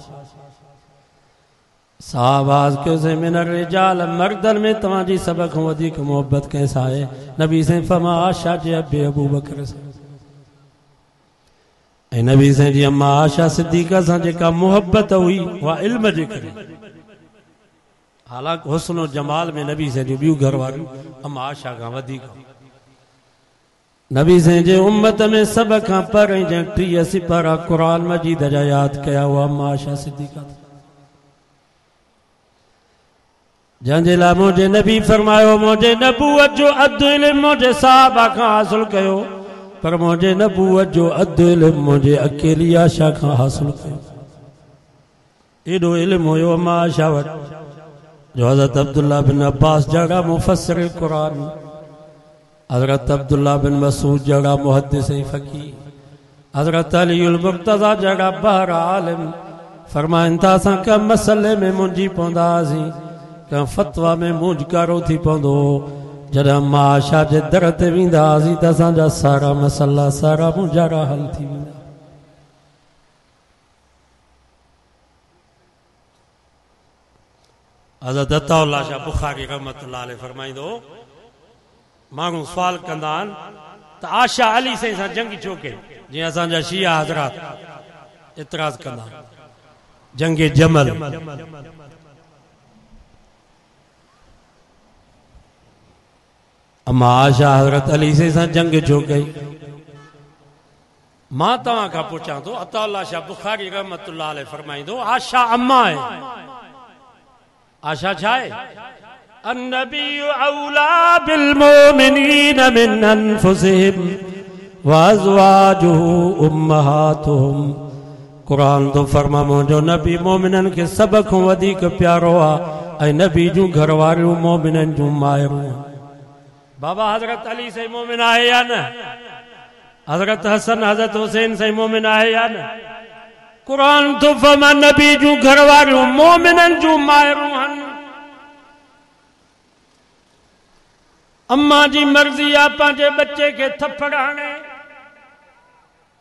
[SPEAKER 1] साहबाज़ कयो साईं मिनर रिजाल मर्दन में तव्हांजी सभ खां वधीक मोहब्बत कंहिंसां आहे। नबी साईं फरमा आशा जे अबे अबू बकर सां। ऐं नबी साईं जी अम्मा आशा सिद्दीक़ा सां जेका मोहब्बत हुई उहा इल्म जे करे। हालांकि हुस्न और जमाल में नबी साईं जी ॿियूं घर वारियूं अम्मा आशा खां वधीक। नबी साईं जे उम्मत में सभ खां पहिरीं जंहिं 30 सिपारा क़ुरान मजीद जा यादि कया उहा अम्मा आशा सिद्दीक़ा। जंहिंजे लाइ मुंहिंजे नबी फरमायो मुंहिंजे नबूवत जो अधु इल्मु मुंहिंजे साहबा खां हासिल कयो पर मुंहिंजे नबूवत जो अधु इल्मु मुंहिंजे अकेली आशा खां हासिल कयो। एॾो इल्मु हुयो अम्मा आशा वटि जो हज़रत अब्दुल्ला बिन अब्बास जहिड़ा मुफ़स्सिर क़ुरान हज़रत अब्दुल्ला बिन मसूद जहिड़ा मुहद्दिस ऐं फ़क़ीह हज़रत अलीउल मुर्तज़ा जहिड़ा बहर आलिम फरमाइनि था असां कंहिं मसइले में मुंझी पवंदा हुआसीं कंहिं फ़तवा में मूंझकारो थी पवंदो जॾहिं अम्मा आशा जे दर ते वेंदा हुआसीं त असांजा सारा मसइला सारा मुंझारा हल थी वेंदा। हज़रत अताउल्लाह शाह बुखारी रहमतुल्लाह अलैह फरमाईंदो माण्हू सवाल कंदा आहिनि त आशा अली साईं सां जंग छो कई। जीअं असांजा शिया हज़रात इतराज़ कंदा जंग जमल अम्मा आशा हज़रत अली सां जंग छो कई। मां तव्हां खां पुछां थो अताउल्लाह शाह बुखारी रहमतुल्लाह अलैह फरमाईंदो आशा अम्मा आहे। आशा छा आहे? अन्नबी औला बिल मोमिनीन मिन अनफुसिहिम व अज़वाजुहु उम्महातुहुम। कुरान तो फरमा मुंहिंजो नबी मोमिनन खे सभ खां वधीक प्यारो आहे ऐं नबी जूं घरवारियूं मोमिनन जूं माइरूं। बाबा हज़रत अली साईं मोमिन आहे या न? हज़रत हसन हज़रत हुसैन साईं मोमिन आहे या न? कुरान तो फरमा नबी जूं घरवारियूं मोमिनन जूं माइरूं हन। अम्मा जी मर्ज़ी आहे पंहिंजे बच्चे के थप्पड़ हणे।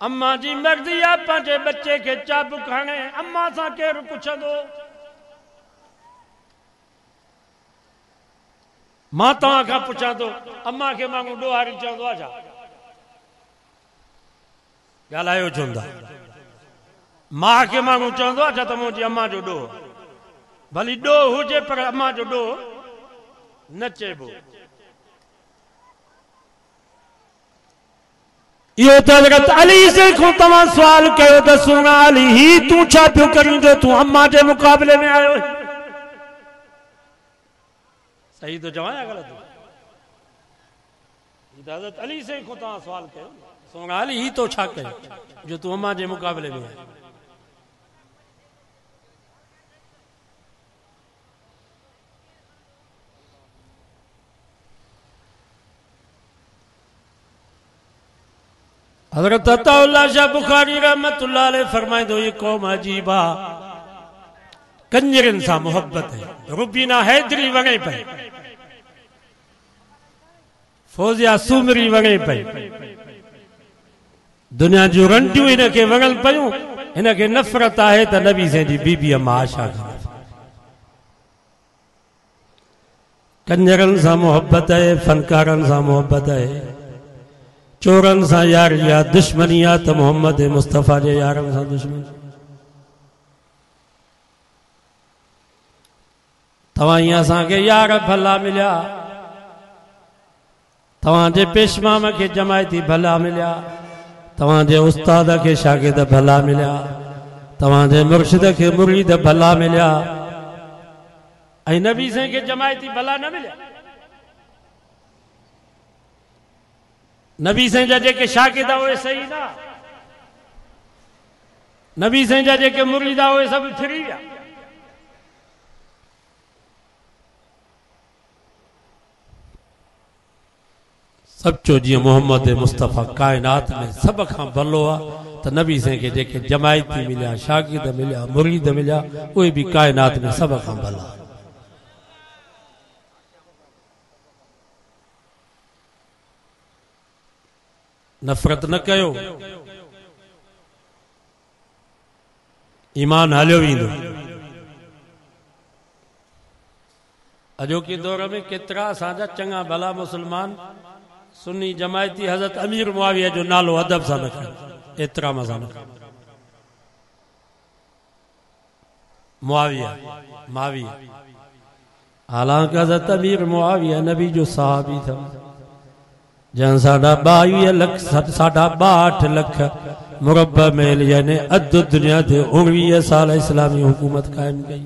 [SPEAKER 1] अम्मा जी मर्ज़ी आहे पंहिंजे बच्चे के चाबुक हणे। अम्मा सां केरु पुछंदो? मां तव्हां खां पुछां थो अम्मा खे माण्हू ॾोहारी चवंदो आहे छा? ॻाल्हायो चवंदा मां के माण्हू चवंदो आहे त मुंहिंजी अम्मा जो ॾोह भली ॾोह हुजे पर अम्मा जो ॾोह न चइबो। इहो त हज़रत अली से खां तव्हां सुवाल कयो त सुहिणा अली ही तूं छा पियो करीं जो तूं अम्मा जे मुक़ाबले में आयो? सही तो चवां या ग़लति? हज़रत अली से खां तव्हां सुवाल कयो सुहिणा अली ही तो छा कयो जो तूं अम्मा जे मुक़ाबले में आयो? हज़रत अताउल्लाह शाह बुखारी रहमतुल्लाह अलैह फरमाइंदो ये कौम अजीब आ कंजरन सां मोहब्बत है। रुबीना हैदरी वणे पई, फौजिया सुमरी वणे पई, दुनिया जूं रंटियूं इनखे वणल पयूं। इनखे नफ़रत आहे त नबी से जी बीबी अम्मा आशा करे। कंजरन सां मोहब्बत है, फनकारन सां मोहब्बत है, चोरन सां यार या दुश्मनी आ त मोहम्मद मुस्तफ़ा जे यारन सां दुश्मनी। तव्हां ईअं असांखे यार भला मिलिया, तव्हांजे पेशमाम खे जमायती भला मिलिया, तव्हांजे उस्ताद खे शागिर्द भला मिलिया, तव्हांजे मुर्शिद खे मुरीद भला मिलिया, ऐं नबी साईं खे जमायती भला न मिलिया। नबी साईं जा जेके शागिर्द उहे सही ना, नबी साईं जा जेके मुरीद उहे सभु फिरी विया। सचो जीअं मोहम्मद मुस्तफ़ा कायनात में सब खां भलो आहे त नबी साईं खे जेके जमायती मिलिया, शागिर्द मिलिया, मुरीद मिलिया, उहे बि कायनात में सब खां भला। नफ़रत न कयो, ईमान हलियो वेंदो। अॼोके दौर में केतिरा असांजा चङा भला मुस्लमान सुन्नी जमायती हज़रत अमीर मुआविया जो नालो अदब सां न खणनि, एतिराम सां न खणनि। मुआविया हालांकि हज़रत अमीर मुआविया नबी जो सहाबी था, जन 22 लख 62 लख मुरब्बा मेल यानी अध दुनिया ते 19 साल इस्लामी हुकूमत कायम कई।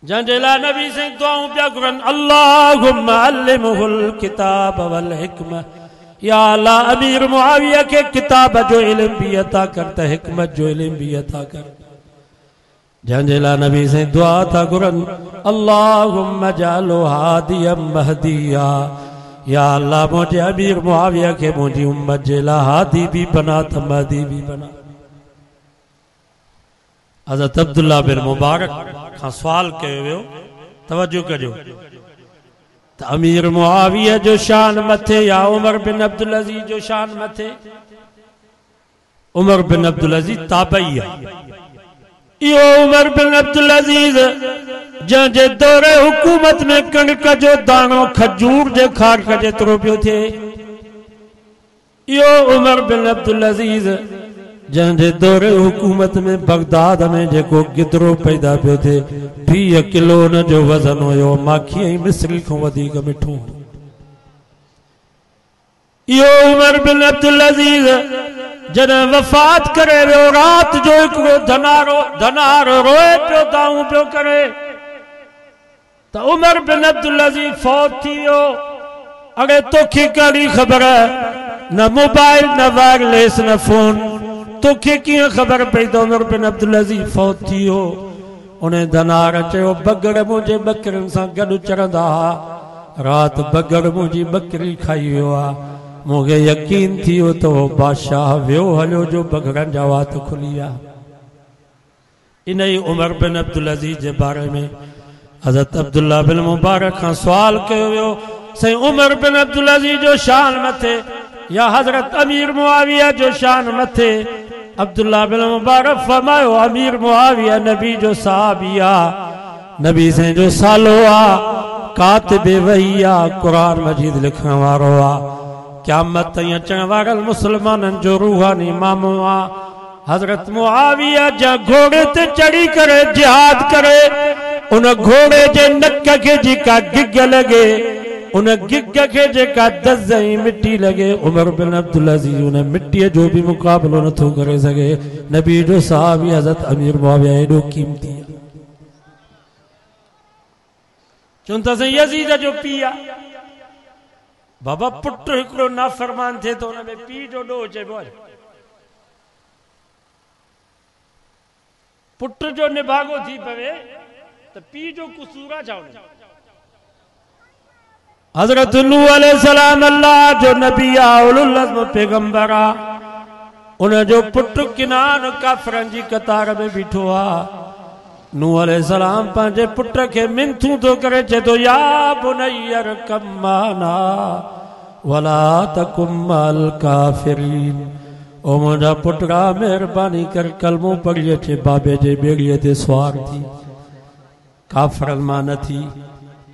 [SPEAKER 1] जंहिंजे लाइ नबी साईं दुआऊं पिया घुरनि, अल्लाहुम्मा अल्लिमहुल किताब वल हिकमत, या अल्लाह अमीर मुआविया के किताब जो इल्म भी अता कर त हिकमत जो इल्म भी अता कर। जंहिंजे लाइ नबी साईं दुआ था घुरनि, अल्लाहुम्मा जालो हादियम महदिया, या अल्लाह मुझे अमीर मुआविया के मुझी उम्मत जे लाइ हादी भी बना त महदी भी बना। हज़रत अब्दुल्लाह बिन मुबारक खां सवाल कयो वियो, तवज्जो कजो, त अमीर मुआविया जो शान मथे या उमर बिन अब्दुल अजीज जो शान मथे? उमर बिन अब्दुल अजीज ताबई आहे। इहो उमर बिन अब्दुल अजीज जंहिंजे दौरे हुकूमत में कणिक जो दाणो खजूर जे खारक जेतिरो पियो थिए। इहो उमर बिन अब्दुल अजीज जंहिंजे दौरे हुकूमत में बगदाद में जेको गिदरो पैदा पियो थिए, 20 किलो न जो वज़न हुयो, माखी ऐं मिस्री खां वधीक मिठो। इहो उमर बिन अब्दुल अजीज जॾहिं वफ़ात करे वियो, रात जो हिकिड़ो धनार रोए पियो, दाऊं पियो करे, त उमर बिन अब्दुल अजीज फौत थी वियो। अड़े तोखे कहिड़ी ख़बर, न मोबाइल न वायरलेस न फोन, तोखे कीअं ख़बर पई त उमर बिन अब्दुल अजीज फौत थी वियो? उन धनार चयो, बगड़ मुंहिंजे बकरियुनि सां गॾु चरंदा हुआ, रात बगड़ मुंहिंजी बकरी खाई वियो आहे, मूंखे यकीन थी वियो त उहो बादशाह वियो हलियो जो बगड़नि जा वात खुली विया। इन ई उमर बिन अब्दुल अजीज जे बारे में हज़रत अब्दुल्लाह बिन मुबारक खां सवाल कयो वियो, साईं उमर बिन अब्दुल अजीज जो शान मथे या हज़रत अमीर मुआविया जो शान मथे? अब्दुल्लाह बिन मुबारक फरमायो, अमीर मुआविया नबी जो सहाबी आहे, नबी साईं जो सालो आहे, कातिबे वही आहे, क़ुरान मजीद लिखण वारो आहे, क़यामत ताईं अचण वारनि मुस्लमाननि जो रूहानी इमाम आहे। हजरत मुआविया जा घोड़े ते चढ़ी करे जिहाद करे, उन घोड़े जे नक के जेका गिग लगे, उन गिग के जेका दज़ई मिट्टी लगे, उमर बिन अब्दुल अजीज उन मिट्टी जो भी मुकाबलो न थो करे सके। नबी जो साहबी हजरत अमीर मुआविया एडो कीमती चुनता से यजीद जो पिया बाबा पुट हिकड़ो नाफरमान थे तो उनमें पी जो डो चइबो पुट जो निभागो थी पवे तो पी जो कुसूरा जाओ। हजरत नूह अलैहिस्सलाम अल्लाह जो नबी उलुल अज़्म पैगंबर आ, उन जो पुट किनान काफरन जी कतार में बीठो आ। नूह अलैहिस्सलाम पंहिंजे पुट के मिनथू तो करे चे तो या बुनैयर कम्माना वला तकुम मल काफिरीन। ओ मुंहिंजा पुटरा मेहरबानी कर कलमो पढ़ी अचे बाबे जे बेड़ीअ ते सवार थी, काफरन मां न थी।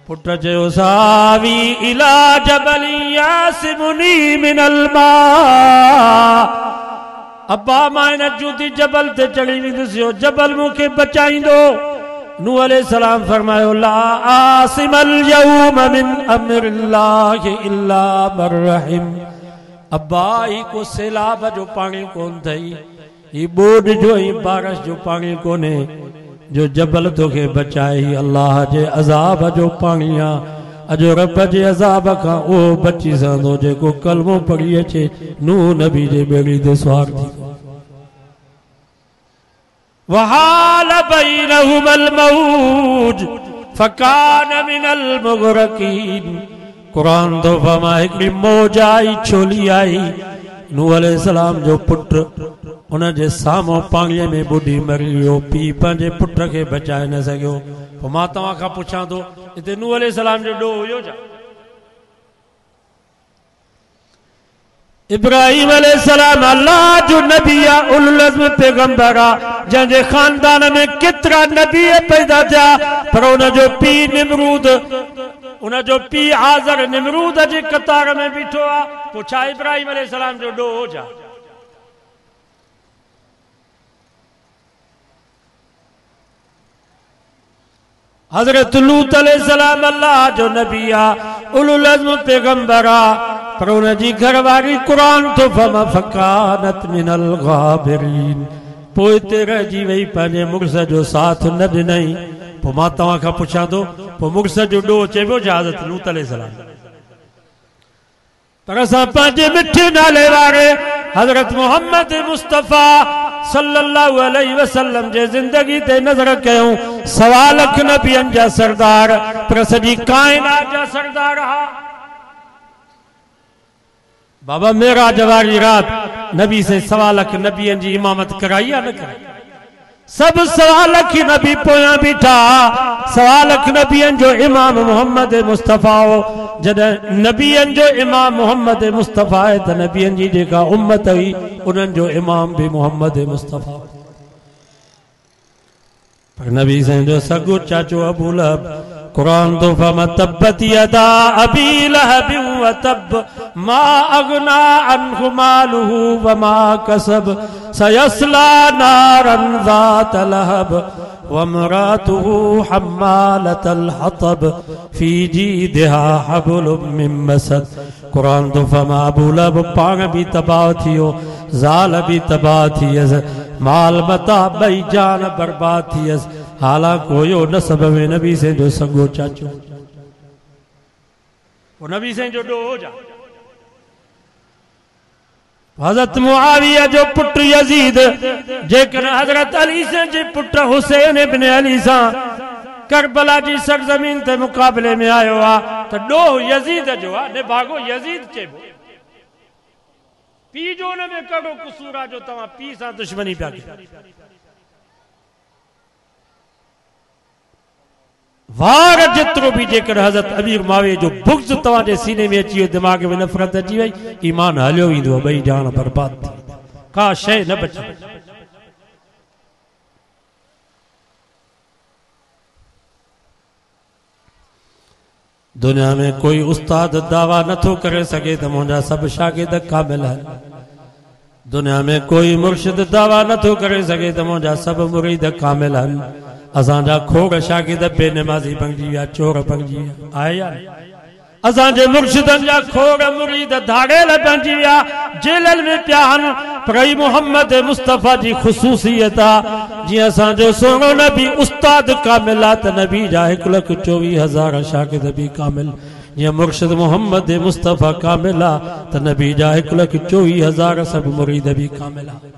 [SPEAKER 1] पुट चयो सावी इला जबली यासिमुनी मिनल मा, अब्बा मां इन जूती जबल ते चढ़ी वेंदुसि, जबल मूंखे बचाईंदो। नूह अलैहिस्सलाम फरमायो ला आसिमल यौम मिन अम्रिल्लाहि इल्ला मर रहिम। अब्बा ही को सैलाब जो पानी कोन थई, ही बोड जो ही बारिश जो पानी कोने, जो जबल तोखे बचाए ही अल्लाह जे अज़ाब जो पानी आ। अजो रब जे अज़ाब खां ओ बची सघंदो जेको कलमो पढ़ी अचे नूह नबी जे बेड़ी ते सवार थी। वहाल बैनहुमल मौज फकान मिनल मुग़रक़ीन। कुरान तो फरमा हिकड़ी मौज आई, छोली आई, नूह अलैहिस्सलाम जो पुट उन जे साम्हूं पाणीअ में बुडी मरी वियो। पीउ पंहिंजे पुट खे बचाए न सघियो। पोइ मां तव्हां खां पुछां थो, हिते नूह अलैहिस्सलाम जो ॾोह हुयो छा? इब्राहिम अलैहिस्सलाम अल्लाह जो नबी आ, उलुल अज़्म पैगंबर आ, जंहिंजे खानदान में केतिरा नबी पैदा थिया, पर उन जो पीउ निमरूद, उन जो पीउ आज़र निमरूद जे कतार में बीठो आ। पोइ छा इब्राहिम अलैहिस्सलाम जो ॾोह हो छा? हजरत लूत अलैहिस्सलाम अल्लाह जो नबी आ, उलुल अज़्म पैगंबर आ, पर उन जी घरवारी कुरान तो फमा फकानत मिनल गाबिरीन। पोइ ते रहिजी वई, पंहिंजे मुड़ुस जो साथ न ॾिनई। पोइ मां तव्हां खां पुछां थो, पोइ मुड़ुस जो ॾोह चइबो छा हज़रत लूत अलैहिस्सलाम? पर असां पंहिंजे मिठे नाले वारे हजरत मोहम्मद मुस्तफ़ा सल्लल्लाहु अलैहि वसल्लम जे ज़िंदगी ते नज़र कयूं। 1.25 लाख नबियनि जा सरदार, पर सॼी काइनात जा सरदार हा। बाबा मेराज वारी रात नबी से 1.25 लाख नबियनि जी इमामत कराई या न कराई? सब 1.25 लाख नबी पोयां बीठा। 1.25 लाख नबियनि जो इमाम मोहम्मद मुस्तफ़ा हो। जॾहिं नबियनि जो इमाम मोहम्मद मुस्तफ़ा आहे त नबियनि जी जेका उम्मत हुई उन्हनि जो इमाम भी मोहम्मद मुस्तफ़ा। पर नबी साईं जो सॻो चाचो अबू लहब, कुरान तो फमा तब्बत यदा अबी लहब व तब मा अगना अन्हु मालुहु व मा कसब सयस्ला नारन ज़ात लहब वमरातुहु हम्मालतल हतब फी जीदिहा हब्लुम मिन मसद। कुरान तो फरमा अबू लहब पाण भी तबाह थियो, ज़ाल भी तबाह थियसि, माल मता ॿई जान बर्बाद थियसि। हालांकि हुयो नसब में नबी से जो सॻो चाचो। वो नबी से जो ॾोह हो जा। हजरत मुआविया जो पुट यजीद जेकर हजरत अली से जे पुट हुसैन इब्न अली सा करबला जी सरजमीन ते मुकाबले में आयो आ तो ॾोह यजीद जो आ, ने भागो यजीद चइबो। पी जो न में कड़ो कसूरा जो तव्हां पी सां दुश्मनी पिया कयो। वार जेतिरो भी जेकर हज़रत अमीर मावे जो बुग़्ज़ तव्हांजे सीने में अची वियो, दिमाग़ में नफ़रत अची वई, ईमान हलियो वेंदो, ॿई जान बर्बाद थी, का शइ न बचे। दुनिया में कोई उस्ताद दावा नथो करे सके त मुंहिंजा सभु शागिर्द कामिल आहिनि। दुनिया में कोई मुर्शिद दावा न तो करे सके तो मुझा सब मुरीद कामिल हन। असांजा खोड़ शागिर्द बेनमाजी बणिजी विया, चोर बणिजी विया, आहे या असांजे मुर्शिदन जा खोड़ मुरीद धाड़ेल बणिजी विया, जेलल में पिया हन। पर मोहम्मद मुस्तफ़ा जी ख़ुसूसियत आहे, जीअं असांजो सोनो नबी उस्ताद कामिल आहे त नबी जा 1,24,000 शागिर्द बि कामिल। जीअं मुर्शिद मोहम्मद मुस्तफ़ा कामिल आहे त नबी जा 1,24,000 सब मुरीद बि कामिल आहे।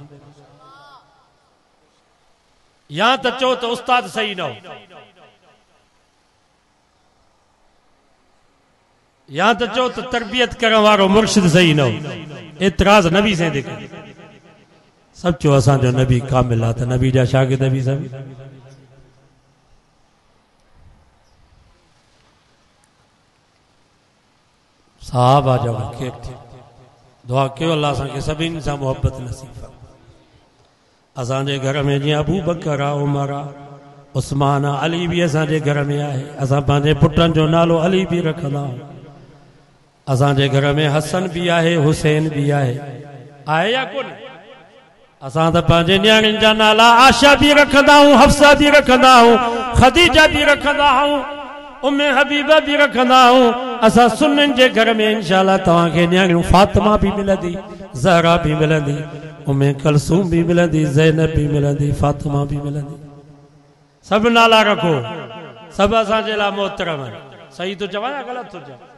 [SPEAKER 1] या त चओ त उस्ताद सही न हो, या त चओ त तरबियत करण वारो मुर्शिद सही न हो। एतराज़ नबी से ते सब चो असांजो नबी कामिल आहे त नबी जा शागिर्द बि सभु। साहबा जा वाक़िया दुआ कयो अल्लाह असांखे सभिनी सां मोहब्बत नसीब फरमाए। असांजे घर में जीअं अबू बकर आहे, उमर आहे, उस्मान आहे, अली बि असांजे घर में आहे। असां पंहिंजे पुटनि जो नालो अली बि रखंदा आहियूं। असांजे घर में हसन बि आहे, हुसैन बि आहे, आहे या कोन? असां त पंहिंजे न्याणियुनि जा नाला आशा बि रखंदा आहियूं, हफ्सा बि रखंदा आहियूं, खदीजा बि रखंदा आहियूं, उम्मे हबीबा भी रखंदा हूं। असा सुन्नन जे घर में इंशाअल्लाह तव्हांखे न्याणियूं फातिमा भी मिलंदी, ज़हरा भी मिलंदी, उम्मे कलसूम भी मिलंदी, ज़ैनब भी मिलंदी, फातिमा भी मिलंदी। सब नाला रखो, सब असांजे लाइ मोहतरम आहिनि। सही तो चवां या ग़लति तो चवां?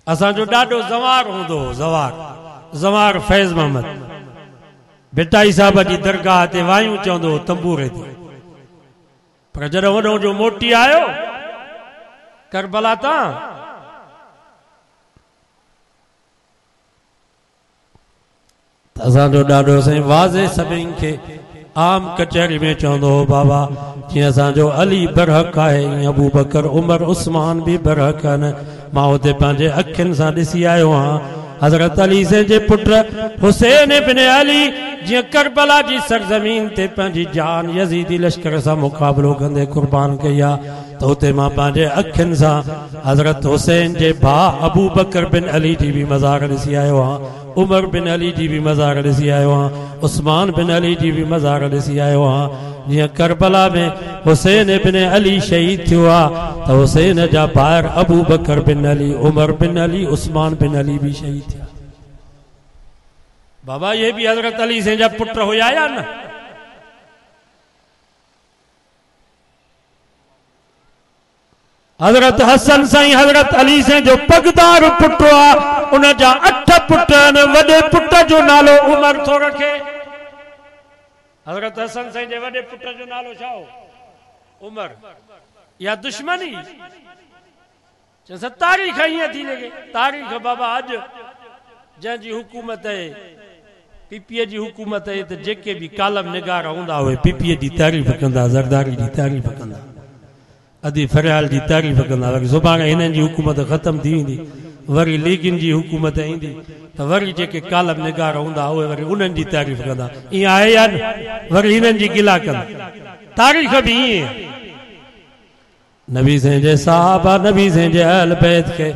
[SPEAKER 1] असांजो ॾाढो ज़वार हूंदो हो, ज़वार फैज़ मोहम्मद भिटाई साहब जी दरगाह ते वायूं चवंदो हो तंबूरे ते। पर जॾहिं वॾो जो मोटी आयो करबला तां, असांजो ॾाढो साईं वाज़े सभिनी खे आम कचहरी में चवंदो हो बाबा जीअं असांजो अली बरहक आहे, ईअं अबू बकर उमर उस्मान भी बरहक आहिनि। मां हुते पंहिंजे अखियुनि सां ॾिसी आयो आहियां। हज़रत अली से जे पुट हुसैन इब्न अली जीअं करबला जी सरज़मीन ते पंहिंजी जान यज़ीदी लश्कर सां मुक़ाबिलो कंदे कुर्बान कई आहे, त हुते मां पंहिंजे अखियुनि सां हज़रत हुसैन जे भाउ अबू बकर बिन अली जी भी मज़ार ॾिसी आयो आहियां, उमर बिन अली जी भी मज़ार ॾिसी आयो आहियां, उस्मान बिन अली जी भी मज़ार ॾिसी आयो आहियां। जीअं करबला में हुसैन इब्न अली शहीद थियो आहे, त हुसैन जा भाउर अबू बकर बिन अली, उमर बिन अली, उस्मान बिन अली भी शहीद थिया। बाबा ये भी हजरत अली से जा पुत्र हुया या न? हजरत हसन साईं हजरत अली से जो पगदार पुट आ, उन जा 8 पुट आहिनि। वॾे पुट जो नालो उमर थो रखे। हजरत हसन साईं जे वॾे पुट जो नालो छा हो? उमर। या दुश्मनी? तारीख़ ईअं थी लॻे। तारीख़ बाबा अॼु जंहिंजी हुकूमत आहे, पीपीए जी हुकूमत आहे, त जेके भी कालम निगार हूंदा उहे पीपीए जी तारीफ़ कंदा, ज़रदारी जी तारीफ़ कंदा, अदी फरियाल जी तारीफ़ कंदा। वरी सुभाणे हिननि जी हुकूमत ख़त्म थी वेंदी, वरी लीगिन जी हुकूमत ईंदी, त वरी जेके कालम निगार हूंदा उहे वरी उन्हनि जी तारीफ़ कंदा। ईअं आहे या न? वरी हिननि जी गिला कंदा। तारीख़ भी ईअं। नबी साईं जे सहाबा, नबी साईं जे अहल बैत खे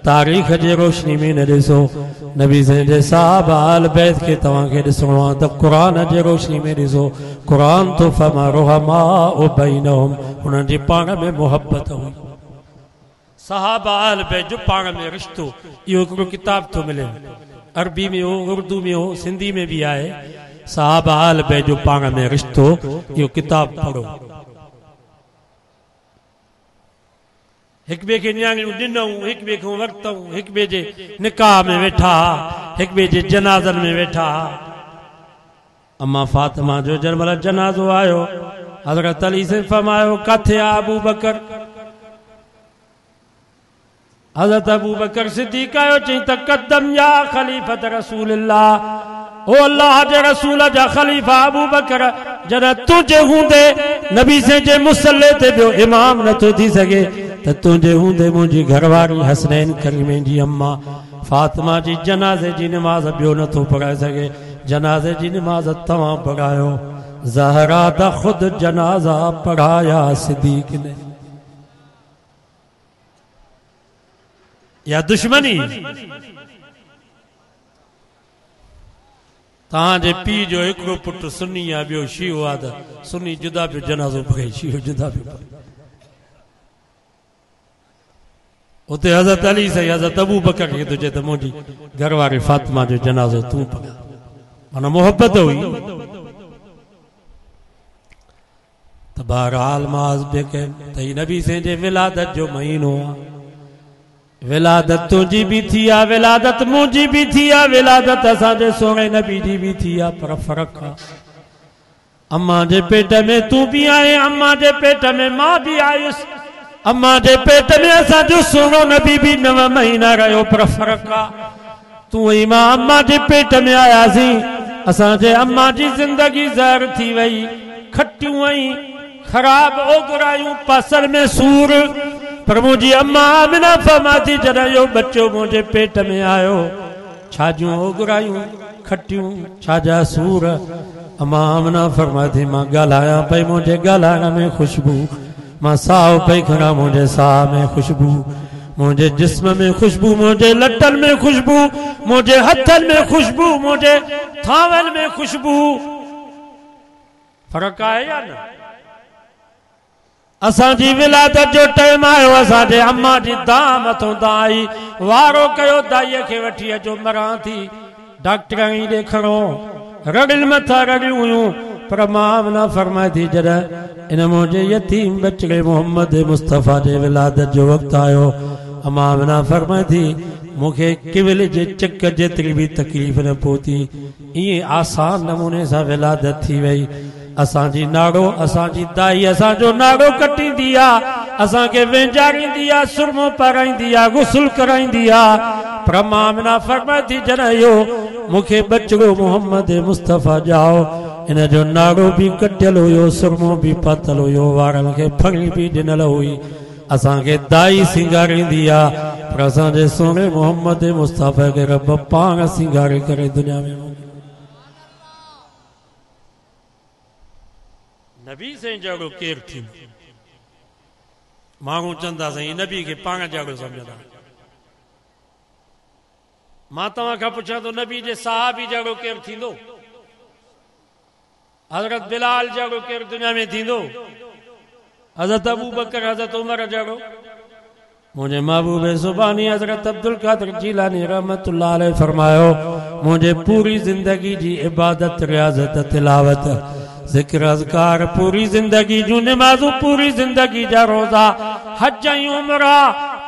[SPEAKER 1] तारीख़ जे रोशनी में न ॾिसो। नबी साईं जे सहाबा अहल बैत खे तव्हांखे ॾिसणो आहे त क़ुरान जे रोशनी में ॾिसो। क़ुरान तो फमा रुहमा बैनहुम, उन्हनि जी पाण में मोहब्बत हुई। सहाबा अहल बैत जो पाण में रिश्तो, इहो हिकिड़ो किताब थो मिले, अरबी में हो, उर्दू में हो, सिंधी में भी आहे। सहाबा अहल बैत जो पाण में रिश्तो, इहो किताब पढ़ो। हिक ॿिए खे न्याणियूं ॾिनऊं, हिक ॿिए खां वरितऊं, हिक ॿिए जे निकाह में वेठा, हिक ॿिए जे जनाज़नि में वेठा। अम्मा फातिमा जो जंहिंमहिल जनाज़ो आयो, हज़रत अली से फरमायो काथे आहे अबू बकर? हज़रत अबू बकर सिद्दीक़ आयो, चई त कदम या खलीफत रसूलल्लाह, ओ अल्लाह जे रसूल जा खलीफा अबू बकर, जॾहिं तुंहिंजे हूंदे नबी से जे मुसल्ले ते ॿियो इमाम नथो थी सघे, त तुंहिंजे हूंदे मुंहिंजी घरवारी हसनैन करीम जी अम्मा फातिमा जी जनाज़े जी नमाज़ ॿियो नथो पढ़ाए सघे। जनाज़े जी नमाज़ तव्हां पढ़ायो। ज़हरा दा खुद जनाज़ा पढ़ाया सिद्दीक़ ने। या दुश्मनी? तव्हांजे पीउ जो हिकिड़ो पुटु सुन्नी आहे ॿियो शियो आहे त सुन्नी जुदा पियो जनाज़ो पढ़े शियो जुदा पियो पढ़े उते हज़रत अली साईं हज़रत अबू बकर खे थो चए त मुंहिंजी घरवारी फातिमा जो जनाज़ो तूं पढ़ माना मोहब्बत हुई त बहरहाल माज़ बि कयमि त ही नबी साईं जे विलादत जो महीनो आहे विलादत तुंहिंजी बि थी आहे विलादत मुंहिंजी बि थी आहे विलादत असांजे सोणे नबी जी बि थी आहे पर फ़र्क़ु आहे अम्मा जे पेट में तूं बि आहीं अम्मा जे पेट में मां बि आयुसि अम्मा जे पेट में असांजो सोणो नबी बि 9 महीना रहियो पर फ़र्क़ु आहे तूं ऐं मां अम्मा जे पेट में आयासीं असांजे अम्मा जी ज़िंदगी ज़हर थी वई खटियूं ऐं ख़राब ओघरायूं पासल में सूर पर मुंहिंजी अम्मा आमिना फरमाती जॾहिं इहो बच्चो मुंहिंजे पेट में आयो छाजियूं ओघरायूं खटियूं छाजा सूर अम्मा आमिना फरमाती मां ॻाल्हायां पई मुंहिंजे ॻाल्हाइण में ख़ुशबू मां साहु पई खणां मुंहिंजे साह में ख़ुशबू मुंहिंजे जिस्म में ख़ुशबू मुंहिंजे लटनि में ख़ुशबू मुंहिंजे हथनि में ख़ुशबू मुंहिंजे थांवनि में ख़ुशबू फ़र्क़ु आहे या न असांजी विलादत जो टाइम आयो असांजे अम्मा जी दां मथां दां आई वारो कयो दाईअ खे वठी अचो मरां थी डॉक्टर ई ॾेखारो रड़िल मथां रड़ियूं हुयूं पर मां न फरमाए थी जॾहिं इन मुंहिंजे यतीम बचड़े मोहम्मद मुस्तफ़ा जे विलादत जो वक़्तु आयो अम्मा न फरमाए थी मूंखे किविल जे चक जेतिरी बि तकलीफ़ न पहुती ईअं आसान नमूने सां विलादत थी वई असांजी नाड़ो असांजी दाई असांजो नाड़ो कटींदी आहे असांखे वेंजारींदी आहे सुरमो पाराईंदी आहे गुस्ल कराईंदी आहे पर मां न फरमाए थी जॾहिं इहो मूंखे बचड़ो मोहम्मद मुस्तफ़ा ॼाओ इन जो नाड़ो बि कटियल हुयो सुरमो बि पातल हुयो वारनि खे फणी बि ॾिनल हुई असांखे दाई सिंगारींदी आहे पर असांजे सोणे मोहम्मद मुस्तफ़ा खे रब पाण सिंगारे करे दुनिया में नबी साईं जहिड़ो केरु थींदो माण्हू चवंदा साईं नबी खे पाण जहिड़ो सम्झंदा मां तव्हां खां पुछां थो नबी जे सहाबी जहिड़ो केरु थींदो हज़रत बिलाल जहिड़ो केरु दुनिया में थींदो हज़रत अबू बकर हज़रत उमर जहिड़ो मुंहिंजे महबूब ज़ुबानी हज़रत अब्दुल कादिर जीलानी रहमतुल्लाह अलैह फरमायो मुंहिंजे पूरी ज़िंदगी जी इबादत रियाज़त तिलावत ज़िक्र अज़कार पूरी ज़िंदगी जूं नमाज़ूं पूरी ज़िंदगी जा रोज़ा हज ऐं उमरा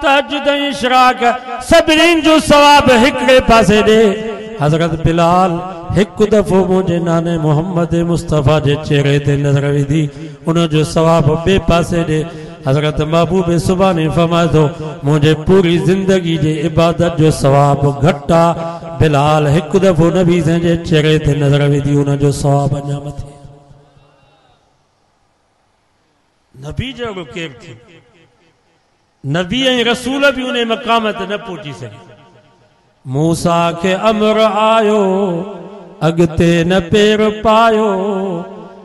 [SPEAKER 1] तहज्जुद ऐं इशराक सभिनीनि जो सवाब हिकिड़े पासे ॾे हज़रत बिलाल हिकु दफ़ो मुंहिंजे नाने मोहम्मद मुस्तफ़ा जे चेहरे ते नज़र विधी उन जो सवाब ॿिए पासे ॾे हज़रत महबूब सुभाणे फरमाए थो मुंहिंजे पूरी ज़िंदगी जे इबादत जो सवाब घटि आहे बिलाल हिकु दफ़ो नबी साईं जे चेहरे ते नज़र विधी उन जो सवाब अञा मथे नबी जहिड़ो केरु थी नबी ऐं रसूल बि उन मक़ाम ते न पहुची सघे मूसा खे अमर आयो अॻिते न पेर पायो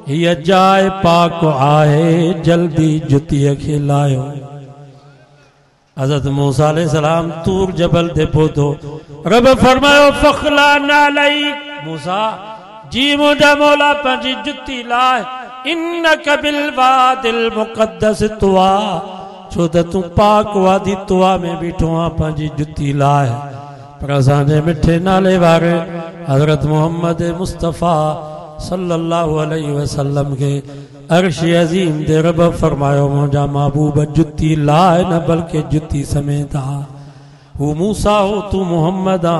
[SPEAKER 1] हीअ जाइ पाक आहे जल्दी जुतीअ खे लायो हज़रत मूसा अलैहिस्सलाम तूर जबल ते पहुतो रब फरमायो फखला नालैक मूसा जी मुंहिंजा मौला पंहिंजी जुती लाए इन्नक बिल वादिल मुक़द्दस तुआ छो त तूं पाक वादी तुआ में बीठो आहे पंहिंजी जुती लाए पर असांजे मिठे नाले वारे हज़रत मोहम्मद मुस्तफ़ा सल्लल्लाहु अलैहि वसल्लम के अर्श अज़ीम दे रब फरमायो मुंहिंजा महबूब जुती लाए न बल्कि जुती समेत आ हू मूसा हो तू मोहम्मद आ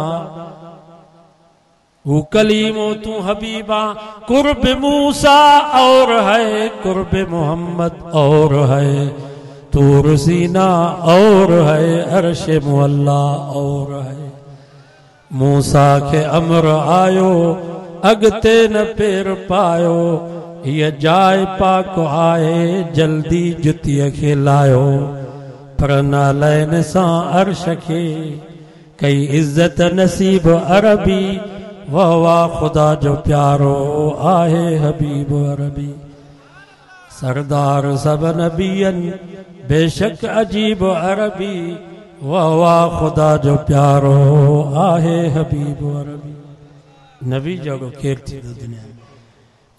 [SPEAKER 1] वो कलीम हो तू हबीबा कुर्ब मूसा और है कुर्ब मोहम्मद और है तूर सीना और है अर्श मुअल्ला और है मूसा के अमर आयो अगते न पेर पायो ये जाए पाक आए जल्दी जुतीअ खे लायो पर नालैन सां अर्श खे कई इज्जत नसीब अरबी वाह वाह खुदा जो प्यारो आहे हबीब अरबी सरदार सब नबियन बेशक अजीब अरबी वाह वाह खुदा जो प्यारो आहे हबीब अरबी नबी जगो केर थी दुनिया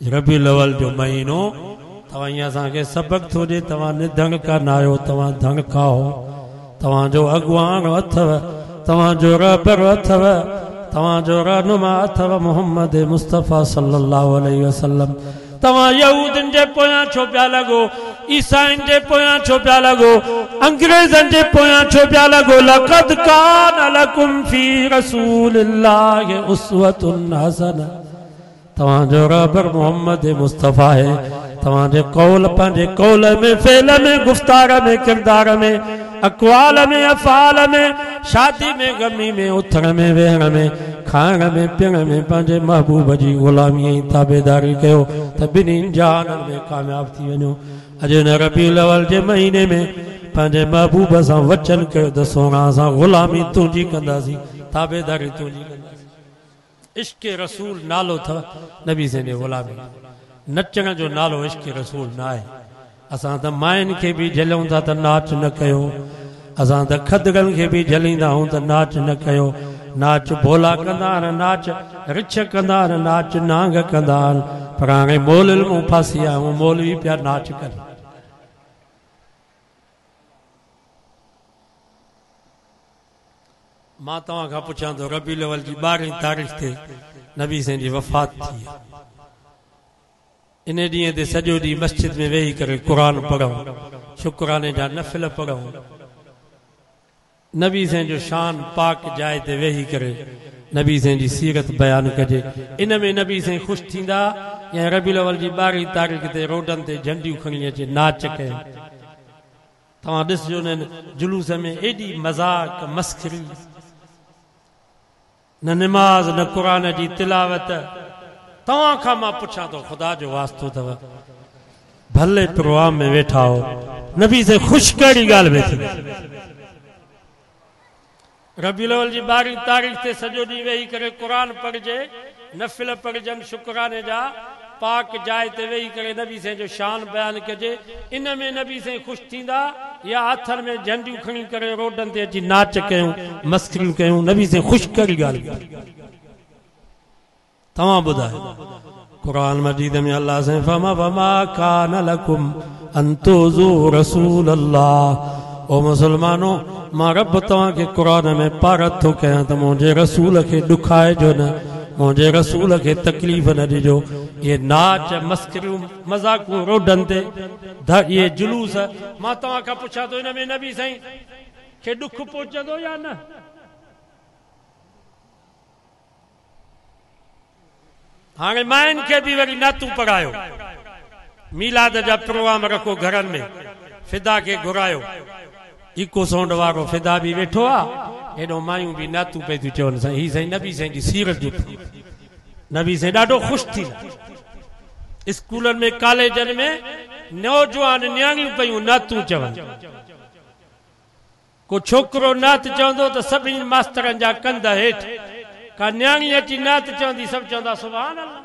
[SPEAKER 1] रबीउल अव्वल जो महीनो तव्हां ईअं असांखे सबक थो ॾे तव्हां निधन कान आहियो तव्हां धन खाओ तव्हांजो अॻुवान अथव तव्हांजो रहबर अथव तव्हांजो रहनुमा अथव मोहम्मद मुस्तफ़ा सल्लल्लाहु अलैहि वसल्लम तव्हां यहूदनि जे पोयां छो पिया लॻो ईसाइनि जे पोयां छो पिया लॻो अंग्रेज़नि जे पोयां छो पिया लॻो लक़द कान लकुम फी रसूलिल्लाहि उस्वतुन हसना तव्हांजो रहबर मोहम्मद मुस्तफ़ा है तव्हांजे कौल पंहिंजे कौल में फेल में गुफ्तार में किरदार में अक़वाल में अफ़ाल में शादी में गमी में उथण में वेहण में खाइण में पीअण में पंहिंजे महबूब जी ग़ुलामी ऐं ताबेदारी कयो त ॿिन्हिनि जहाननि में कामयाब थी वञो अॼु हिन रबीउल अव्वल जे महीने में पंहिंजे महबूब सां वचन कयो त सोना असां ग़ुलामी तुंहिंजी कंदासीं ताबेदारी तुंहिंजी कंदासीं इश्क़ रसूल नालो अथव नबी सेने ग़ुलामी नचण जो नालो इश्क़ रसूल न आहे असां त माइनि खे बि झलियूं था त नाच न कयो असां त खदगनि खे बि झलींदा आहियूं त नाच न कयो नाच भोला कंदा आहिनि नाच रिछ कंदा आहिनि नाच नांग कंदा आहिनि पर हाणे मोलिल मूं फासी आहियूं मौलवी पिया नाच कनि मां तव्हां खां पुछां थो रबीउल अव्वल जी 12 तारीख़ ते नबी साईं जी वफ़ात थी इन ॾींहं ते सॼो ॾींहुं मस्जिद में वेही करे क़ुरान पढ़ूं शुक्राने जा नफ़िल पढ़ूं नबी साईं जो शान पाक जाइ ते वेही करे नबी साईं जी सीरत बयान कजे इन में नबी साईं ख़ुशि थींदा या रबीउल अव्वल जी 12 तारीख़ ते रोडनि ते झंडियूं खणी अचे नाच कयो तव्हां ॾिसजो न जुलूस में एॾी मज़ाक मस्खरी न निमाज़ न क़ुरान जी तिलावत तव्हां खां मां पुछां थो ख़ुदा जो वास्तो अथव भले प्रोग्राम में वेठा हो नबी से ख़ुशि कहिड़ी ॻाल्हि में थी रबीउल अव्वल जी 12 तारीख़ ते सॼो ॾींहुं वेही करे क़ुरान पढ़जे नफ़िल पढ़जनि शुक्राने जा पाक जाइ ते वेही करे नबी साईं जो शान बयान कजे इन में नबी साईं ख़ुशि थींदा या हथनि में झंडियूं खणी करे रोडनि ते अची नाच कयूं मस्करियूं कयूं नबी साईं ख़ुशि कहिड़ी ॻाल्हि तव्हां ॿुधायो क़ुरान मजीद में अल्लाह से फमा कान लकुम अन तुज़ू रसूल अल्लाह ओ मुसलमानो मां रब तव्हांखे क़ुरान में पारत थो कयां त मुंहिंजे रसूल खे ॾुखाइजो न मुंहिंजे रसूल खे तकलीफ़ न ॾिजो ये नाच मस्करियूं मज़ाकूं रोडनि ते ये जुलूस मां तव्हां खां पुछां थो इन में नबी साईं खे ॾुख पहुचंदो या न हाणे माइनि खे बि वरी नातूं पढ़ायो मीलाद जा प्रोग्राम रखो घरनि में फिदा खे घुरायो इको साउंड वारो फिदा बि वेठो आहे हेॾो मायूं बि नातूं पई थियूं चवनि साईं हीअ साईं नबी साईं जी सीरत जो नबी साईं ॾाढो ख़ुशि थी स्कूलनि में कॉलेजनि में नौजवान न्याणियूं पयूं नातूं चवनि को छोकिरो नात चवंदो त सभिनी मास्तरनि जा कंध हेठि का न्याणी अची नात चवंदी सभु चवंदा सुभान अल्लाह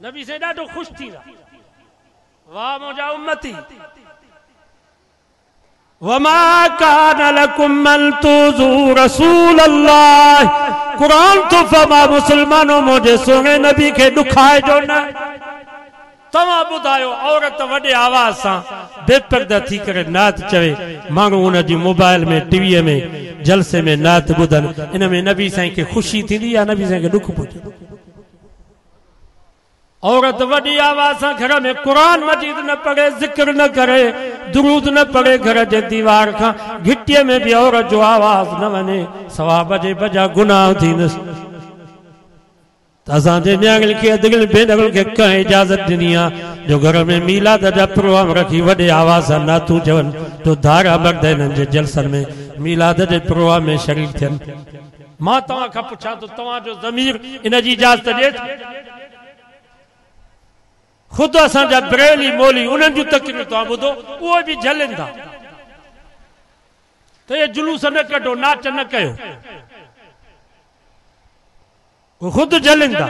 [SPEAKER 1] नबी साईं ॾाढो ख़ुशि थींदा वाह मुंहिंजा उम्मती वमा कान लकुम अन तुज़ू रसूल अल्लाह कुरान तो फरमा मुसलमानों मुझे सोने नबी के ॾुखाइजो न तव्हां ॿुधायो औरत वॾे आवाज़ सां बेपर्दा थी करे नात चवे माण्हू हुन जी मोबाइल में टीवीअ में जलसे में नात ॿुधनि इन में नबी साईं खे ख़ुशी थींदी या नबी साईं खे ॾुख पहुचे औरत वॾी आवाज़ सां घर में क़ुरान मजीद न पढ़े ज़िक्र न करे दुरूद न पढ़े घर जे दीवार खां घिटीअ में बि औरत जो आवाज़ न वञे सवाब जे बजा गुनाह थींदुसि त असांजे न्याणियुनि खे अधगल भेनरुनि खे कंहिं इजाज़त ॾिनी आहे जो घर में मीलाद जा प्रोग्राम रखी वॾे आवाज़ सां नातूं चवनि तो धारा मर्द हिननि जे जलसनि में मीलाद जे प्रोग्राम में शरीक थियनि मां तव्हां खां पुछां थो तव्हांजो ज़मीर इन जी इजाज़त ॾिए ख़ुदि असांजा बरेली मोली उन्हनि जूं तकरीरूं तव्हां ॿुधो उहे बि झलनि था त इहे जुलूस न कढो नाच न कयो ख़ुदि झलनि था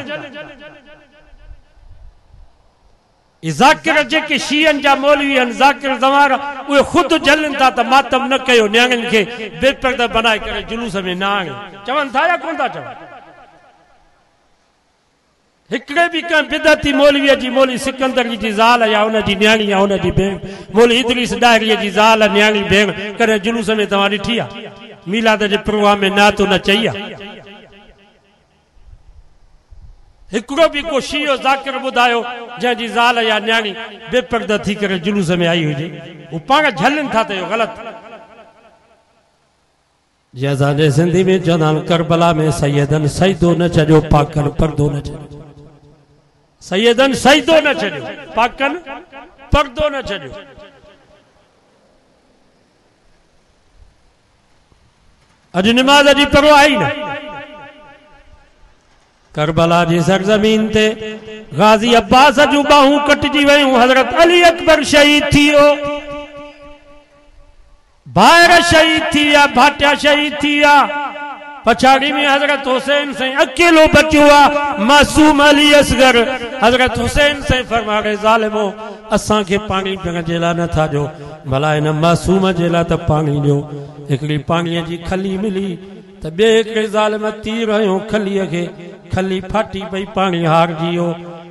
[SPEAKER 1] ज़ाकिर जेके शीयनि जा मौलवी आहिनि ज़ाकिर ज़वार उहे ख़ुदि झलनि था त मातम न कयो न्याणियुनि खे बेपर्दा बनाए करे जुलूस में न आणे चवनि था या कोन था चवनि हिकड़े भी कंहिं बिदती मौलवीअ जी मौली सिकंदर जी ज़ाल या उन जी न्याणी या उन जी भेण मौली इदरीस डायरीअ जी ज़ाल न्याणी भेण कॾहिं जुलूस में तव्हां ॾिठी आहे? मीलाद जे प्रोग्राम में नातो न चई आहे? हिकड़ो भी को शियो ज़ाकिर ॿुधायो जंहिंजी ज़ाल या न्याणी बेपर्दा थी करे जुलूस में आई हुजे? वो पाण झलनि था त इहो ग़लति। जीअं असांजे सिंधी में चवंदा आहिनि करबला में सैयदन सजदो न छॾियो पाकन पर्दो न छॾियो। सैयदन सजदो न छॾियो पाकन पर्दो न छॾियो। अॼु निमाज़ जी परवाह ई न। करबला जी सरजमीन ते गाज़ी अब्बास जूं बाहूं कटजी वयूं। हज़रत अली अकबर शहीद थी वियो। भायर शहीद थी विया, भाटिया शहीद थी विया। पछाड़ी में हजरत हुसैन से अकेलो बचो आ मासूम अली असगर। हजरत हुसैन से फरमाए ज़ालिमो असां के पानी पियण जे लाइ न था ॾियो, भला इन मासूम जे लाइ त पानी ॾियो। हिकिड़ी पाणीअ जी खली मिली त ॿिए हिकिड़े ज़ालिम तीर हयो खलीअ खे, खली फाटी पई पानी हारजी वियो।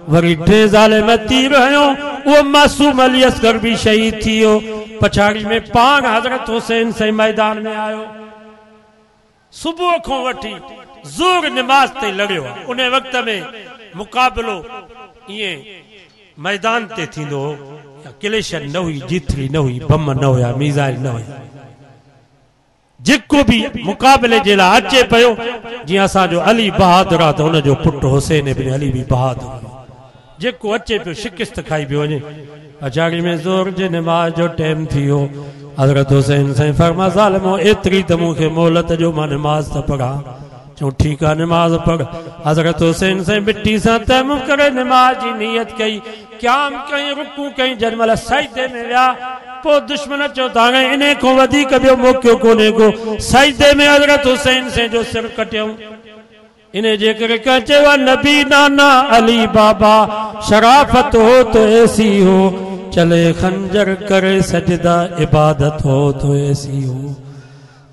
[SPEAKER 1] वरी टे ज़ालिम तीर हयो, उहो मासूम अली असगर भी शहीद थी वियो। पछाड़ी में पान हजरत हुसैन से मैदान में आयो। सुबह को वठी ज़ोर नमाज ते लड़ियो। उन वक्त में मुकाबलो ये मैदान ते थींदो हो। क्लेशन न हुई, जीथरी न हुई, बम न हुया, मिसाइल न हुई। जेको भी मुकाबले जे लाइ अचे पियो, जीअं असांजो अली बहादुर आहे त हुनजो पुटु हुसैन इब्न अली भी बहादुर। जेको अचे पियो शिकस्त खाई पियो वञे। पछाड़ी में ज़ोर जे नमाज जो टाइम थी वियो। हज़रत हुसैन से फरमा ज़ालिमो एतिरी त मूंखे मोहलत जो मां नमाज त पढ़ा। चऊं ठीकु आहे नमाज पढ़। हज़रत हुसैन से मिट्टी सां तयमुम करे नमाज जी नियत कई, क़याम कई, रुकू कई। जंहिं महिल सजदे में विया पोइ दुश्मन चयो त हाणे इन खां वधीक ॿियो मौक़ो कोन्हे को। सजदे में हज़रत हुसैन से जो सिर कटियऊं। इन्हें जे करे कंहिं चयो नबी नाना अली बाबा शराफत हो तो ऐसी हो, चले खंजर करे सजदा इबादत हो तो ऐसी हो।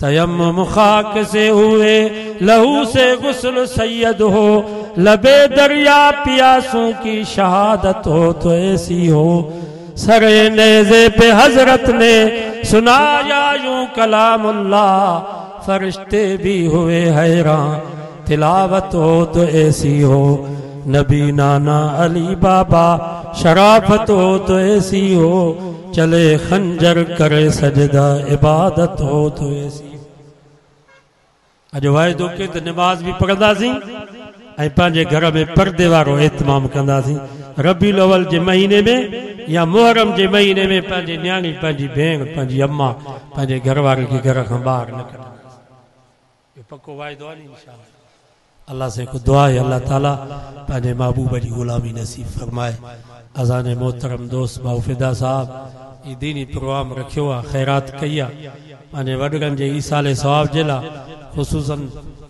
[SPEAKER 1] तयम्मुम खाक से हुए लहू से गुस्ल सैयद हो, लबे दरिया पियासों की शहादत हो तो ऐसी हो। सरे नेज़े पे हजरत ने सुनाया यूं कलामुल्लाह, फरिश्ते भी हुए हैरान तिलावत हो तो ऐसी हो। नबी नाना अली बाबा शराफत हो तो ऐसी हो, चले खंजर करे सजदा इबादत हो तो ऐसी। अॼु वाइदो के त नमाज भी पढ़ंदासीं ऐं पंहिंजे घर में पर्दे वारो एतमाम कंदासीं। रबीउल अव्वल जे महीने में या मुहर्रम जे महीने में पंहिंजी न्याणी, पंहिंजी भेण, पंहिंजी अम्मा, पंहिंजे घर वारे खे घर खां ॿाहिरि न कढंदासीं। इहो पको वाइदो आहे नी इंशाअल्लाह। अल्लाह से को दुआ है अल्लाह ताला पंहिंजे महबूब जी गुलामी नसीब फरमाए। असांजे मोहतरम दोस्त बाउफिदा साहब ये दीनी प्रोग्राम रखियो आहे, ख़ैरात कई आहे पंहिंजे वॾड़नि जे ईसाले सवाब जे लाइ। ख़ुसूसन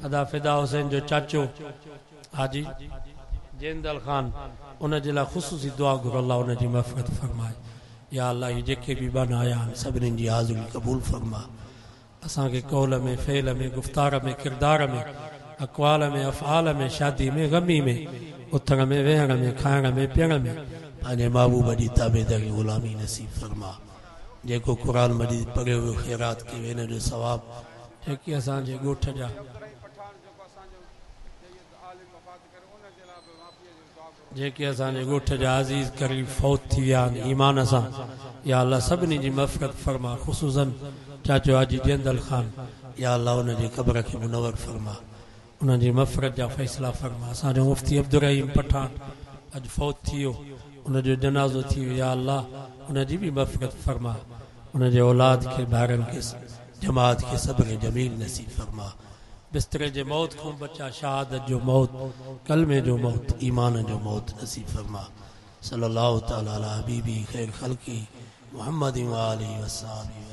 [SPEAKER 1] अदा फिदा हुसैन जो चाचो हाजी जेंदल खान, उन जे लाइ ख़ुसूसी दुआ घुर अल्लाह उन जी मग़फ़िरत फरमाए। या अल्लाह ये जेके भी बन आया आहिनि सभिनीनि जी हाज़िरी क़बूल फरमा। असांखे कौल में, फ़ेल में, गुफ़्तार में, किरदार में, अक़वाल में, अफ़आल में, शादी में, गमी में, उथण में, वेहण में, खाइण में, पीअण में पंहिंजे महबूब जी ताबेदारी ग़ुलामी नसीब फरमा। जेको क़ुरान मजीद पढ़ियो वियो ख़ैरात कयो हिन जो सवाब। जेके असांजे ॻोठ जा जेके असांजे ॻोठ जा अज़ीज़ करीब फौत थी विया आहिनि ईमान सां, या अल्लाह सभिनी जी मग़फ़िरत फरमा। ख़ुसूसन चाचो हाजी जेंदल खान, या अल्लाह उन जी क़ब्र खे मुनव्वर फरमा, उन जी मग़फ़िरत जा फ़ैसिला फरमा। असांजो मुफ़्ती अब्दुर रहीम पठान अॼु फौत थी वियो, उन जो जनाज़ो थी वियो। या अल्लाह उन जी भी मग़फ़िरत फरमा, उन जे औलाद खे, ॿारनि खे, जमात के सब्र जमील नसीब फरमा। बिस्तरे जे मौत को बचा, शहादत जो मौत, कलमे जो मौत, ईमान जो मौत नसीब फरमा। सल्लल्लाहु तआला अला हबीबी खैर खल्की मुहम्मद व आलिहि व सहाबी।